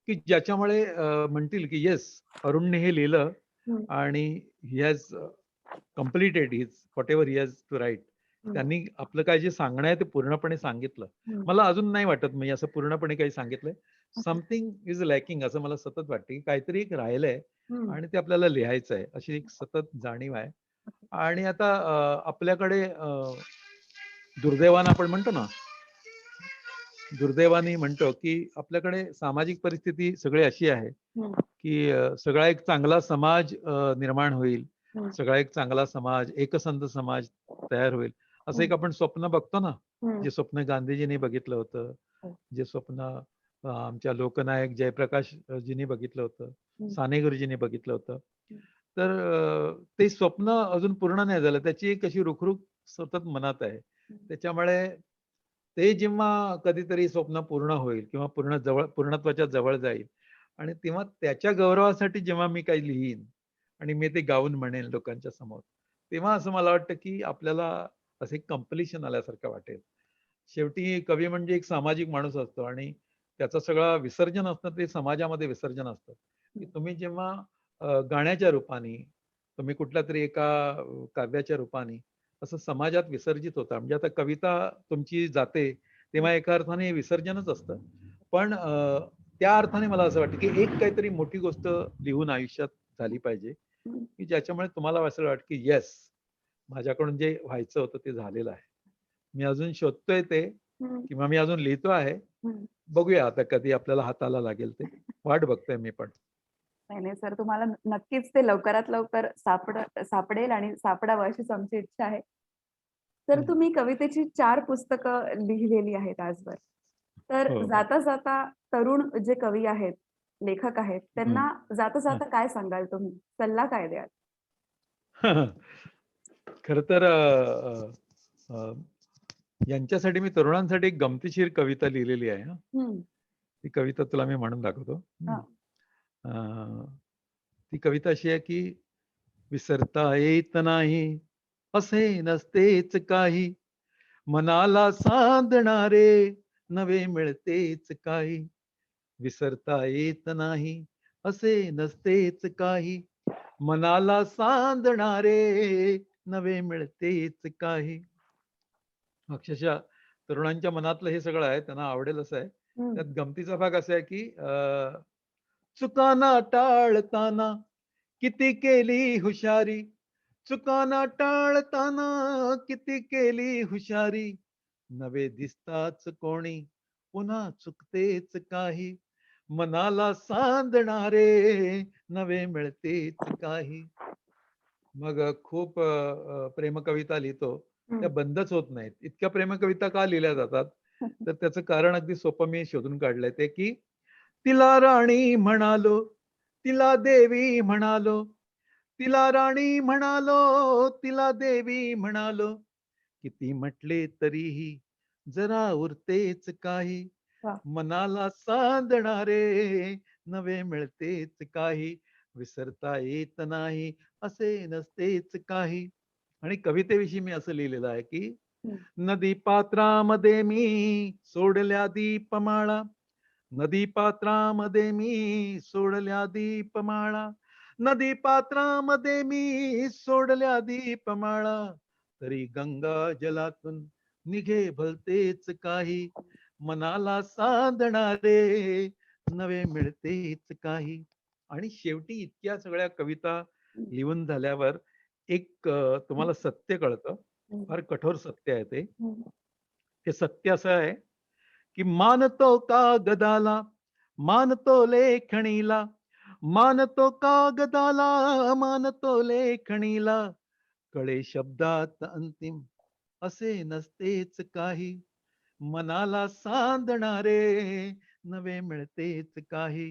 की ज्याच्यामुळे म्हणतील की येस, अरुणने हे लिहिलं हं, आणि he has completed his whatever he has to write. हं, त्यांनी आपलं काय जे सांगणं आहे ते पूर्णपणे सांगितलं. हं. मला अजून नाही वाटत मी असं पूर्णपणे काही सांगितलंय. समथिंग इज लॅकिंग असं मला सतत वाटतं की काहीतरी एक राहिलंय हं. आणि ते आपल्याला लिहायचं आहे, अशी एक सतत जाणीव आहे. आणि आता आपल्याकडे दुर्दैवानं आपण म्हणतो ना, दुर्दैवाने म्हणतो की आपल्याकडे सामाजिक परिस्थिती सगळी अशी आहे हं, की सगळा एक चांगला समाज निर्माण होईल, हं, सगळा एक चांगला समाज, एकसंध समाज तयार होईल, असं हं, एक आपण स्वप्न बघतो ना. हं. जे स्वप्न गांधीजींनी बघितलं होतं, हो. जे स्वप्न आमच्या लोकनायक जयप्रकाश जींनी बघितलं होतं, हं, साने गुरुजींनी बघितलं होतं. हं. तर ते स्वप्न अजून पूर्ण नाही झालं. त्याची एक अशी रुखरुख सतत मनात आहे. त्याच्यामुळे ते जेव्हा कधीतरी स्वप्न पूर्ण होईल किंवा पूर्णत्वाच्या जवळ जाईल आणि तेव्हा त्याच्या गौरवासाठी जेव्हा मी काही लिहीन आणि मी ते गाऊन म्हणेन लोकांच्या समोर, तेव्हा असं मला वाटतं की आपल्याला असं एक कंप्लिशन आल्यासारखं वाटेल. शेवटी कवी म्हणजे एक सामाजिक माणूस असतो आणि त्याचं सगळं विसर्जन असतं ते समाजामध्ये विसर्जन असतं. की तुम्ही जेव्हा गाण्याच्या रूपाने, तुम्ही कुठल्यातरी एका काव्याच्या रूपाने असं समाजात विसर्जित होता. म्हणजे आता कविता तुमची जाते तेव्हा एका अर्थाने हे विसर्जनच असतं. पण त्या अर्थाने मला असं वाटतं की एक काहीतरी मोठी गोष्ट लिहून आयुष्यात झाली पाहिजे, की ज्याच्यामुळे तुम्हाला असं वाटतं की येस, माझ्याकडून जे व्हायचं होतं ते झालेलं आहे. मी अजून शोधतोय ते हं, किंवा मी अजून लिहितो आहे. हं. बघूया आता कधी आपल्याला हाताला लागेल ते. वाट बघतोय मी पण. नाही, नाही सर, तुम्हाला नक्कीच ते लवकरात लवकर सापडेल आणि सापडावं अशीच आमची इच्छा आहे. तर हं. तुम्ही कवितेची 4 पुस्तकं लिहिलेली आहेत आजवर. तर हो, हो. जाता-जाता तरुण जे कवी आहेत, लेखक आहेत, हं. त्यांना हं. जाता-जाता काय सांगाल तुम्ही? सल्ला काय द्याल? खरं तर अ, यांच्यासाठी मी तरुणांसाठी एक गमतीशीर कविता लिहिलेली आहे हां. हं. ती कविता तुला मी म्हणून दाखवतो. हां. अ, ती कविता अशी आहे की विसरता येत नाही असे नसतेच काही, मनाला साधणारे नवे मिळतेच काही. विसरता येत नाही असे नसतेच काही, मनाला सांधणारे नवे मिळतेच काही. अक्षरशः तरुणांच्या मनातलं हे सगळं आहे, त्यांना आवडेल असं आहे. हं. त्यात गमतीचा भाग असा आहे की चुकाना टाळताना किती केली हुशारी, चुकाना टाळताना किती केली हुशारी, नवे दिसताच कोणी पुन्हा चुकतेच काही, मनाला सांधणारे नवे मिळतेच काही. मग खूप प्रेमकविता लिहितो. त्या हं. बंदच होत नाहीत. इतक्या प्रेमकविता का लिहिल्या जातात? तर त्याचं कारण अगदी सोपं मी शोधून काढलंय ते, की तिला राणी म्हणालो, तिला देवी म्हणालो, तिला राणी म्हणालो, तिला देवी म्हणालो, किती म्हटले तरीही जरा उरतेच काही, वा. मनाला सांधणारे नवे मिळतेच काही, विसरता येत नाही असे नसतेच काही. आणि कवितेविषयी मी असं लिहिलेलं आहे की हम्म. नदी पात्रामध्ये मी सोडल्या दीपमाळा, नदी पात्रामध्ये मी सोडल्या दीपमाळा, नदी पात्रामध्ये मी सोडल्या दीपमाळा, तरी गंगा जलातून निघे भलतेच काही, मनाला सांधणारे नवे मिळतेच काही. आणि शेवटी इतक्या सगळ्या कविता लिहून झाल्यावर एक तुम्हाला सत्य कळतं, फार कठोर सत्य आहे ते. ते सत्य असं आहे की मानतो कागदाला, मानतो लेखणीला, मानतो कागदाला, मानतो लेखणीला, कळे शब्दात अंतिम असे नसतेच काही, मनाला सांधणारे नवे मिळतेच काही,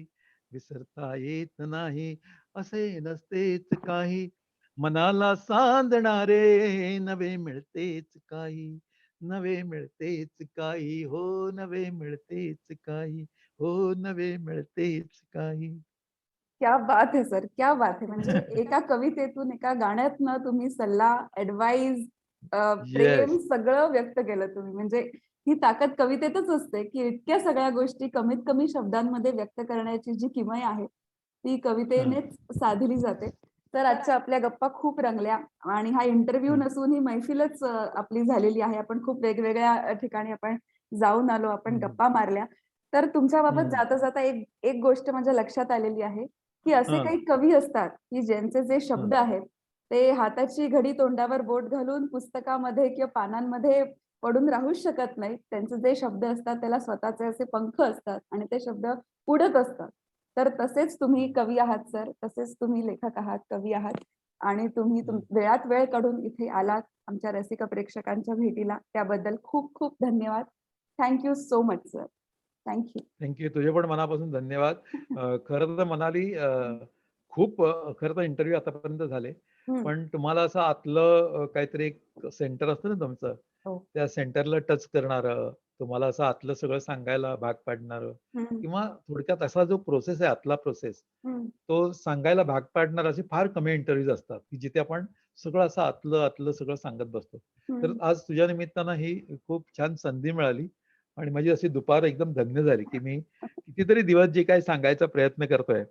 विसरता येत नाही असे नसतेच काही, मनाला सांधणारे नवे मिळतेच काही, नवे मिळतेच काही, हो नवे मिळतेच काही, हो नवे मिळतेच काही. क्या बात है सर, क्या बात है. म्हणजे एका कवितेतून, एका गाण्यातनं तुम्ही सल्ला, ऍडवाइस, प्रेम येस. सगळं व्यक्त केलं तुम्ही. म्हणजे ही ताकद कवितेतच असते की इतक्या सगळ्या गोष्टी कमीत कमी शब्दांमध्ये व्यक्त करण्याची जी किमया आहे ती कवितेनेच साधली जाते. तर आजच्या आपल्या गप्पा खूप रंगल्या आणि हा इंटरव्ह्यू नसून ही मैफिलच आपली झालेली आहे. आपण खूप वेगवेगळ्या ठिकाणी आपण जाऊन आलो, आपण गप्पा मारल्या. तर तुमच्याबाबत जाता जाता एक एक गोष्ट माझ्या लक्षात आलेली आहे की असे काही कवी असतात की ज्यांचे जे शब्द आहेत ते हाताची घडी तोंडावर बोट घालून पुस्तकामध्ये किंवा पानांमध्ये पडून राहूच शकत नाहीत. त्यांचे जे शब्द असतात त्याला स्वतःचे असे पंख असतात आणि ते शब्द उडत असतात. तर तसेच तुम्ही कवी आहात सर, तसेच तुम्ही लेखक आहात, कवी आहात आणि तुम्ही वेळात वेळ काढून इथे आलात आमच्या रसिक प्रेक्षकांच्या भेटीला. त्याबद्दल खूप खूप धन्यवाद. Thank you so much sir. Thank you. Thank you. तुझे पण मनापासून धन्यवाद. खरं तर म्हणाली खूप खरं तर इंटरव्ह्यू आतापर्यंत झाले. पण तुम्हाला असं आतलं काहीतरी एक सेंटर असतं ना तुमचं, हो. त्या सेंटरला टच करणारं, तुम्हाला असं आतलं सगळं सांगायला भाग पाडणारं किंवा थोडक्यात असा जो प्रोसेस आहे आतला प्रोसेस, तो सांगायला भाग पाडणारे असे फार कमी इंटरव्ह्यूज असतात की जिथे आपण सगळं असं आतलं आतलं सगळं सांगत बसतो. तर आज तुझ्या निमित्तानं ही खूप छान संधी मिळाली आणि माझी अशी दुपार एकदम धन्य झाली की मी कितीतरी दिवस जे काही सांगायचा प्रयत्न करतोय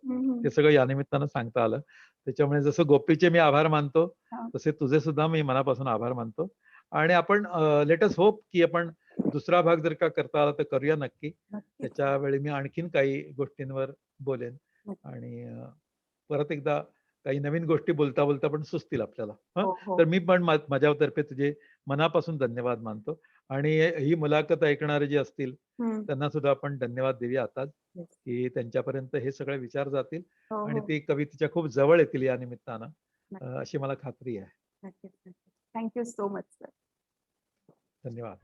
ते सगळं या निमित्तानं सांगता आलं. त्याच्यामुळे जसं गोपीचे मी आभार मानतो तसे तुझे सुद्धा मी मनापासून आभार मानतो. आणि आपण लेट अस होप की आपण दुसरा भाग जर का करता आला तर करूया नक्की. त्याच्या वेळी मी आणखीन काही गोष्टींवर बोलेन आणि परत एकदा काही नवीन गोष्टी बोलता बोलता पण सुचतील आपल्याला. तर मी पण माझ्यातर्फे तुझे मनापासून धन्यवाद मानतो आणि ही मुलाखत ऐकणारे जे असतील त्यांना सुद्धा आपण धन्यवाद देऊया आताच की त्यांच्यापर्यंत हे सगळे विचार जातील आणि ते कवितेच्या खूप जवळ येतील या निमित्तानं, अशी मला खात्री आहे. Thank you so much sir. धन्यवाद.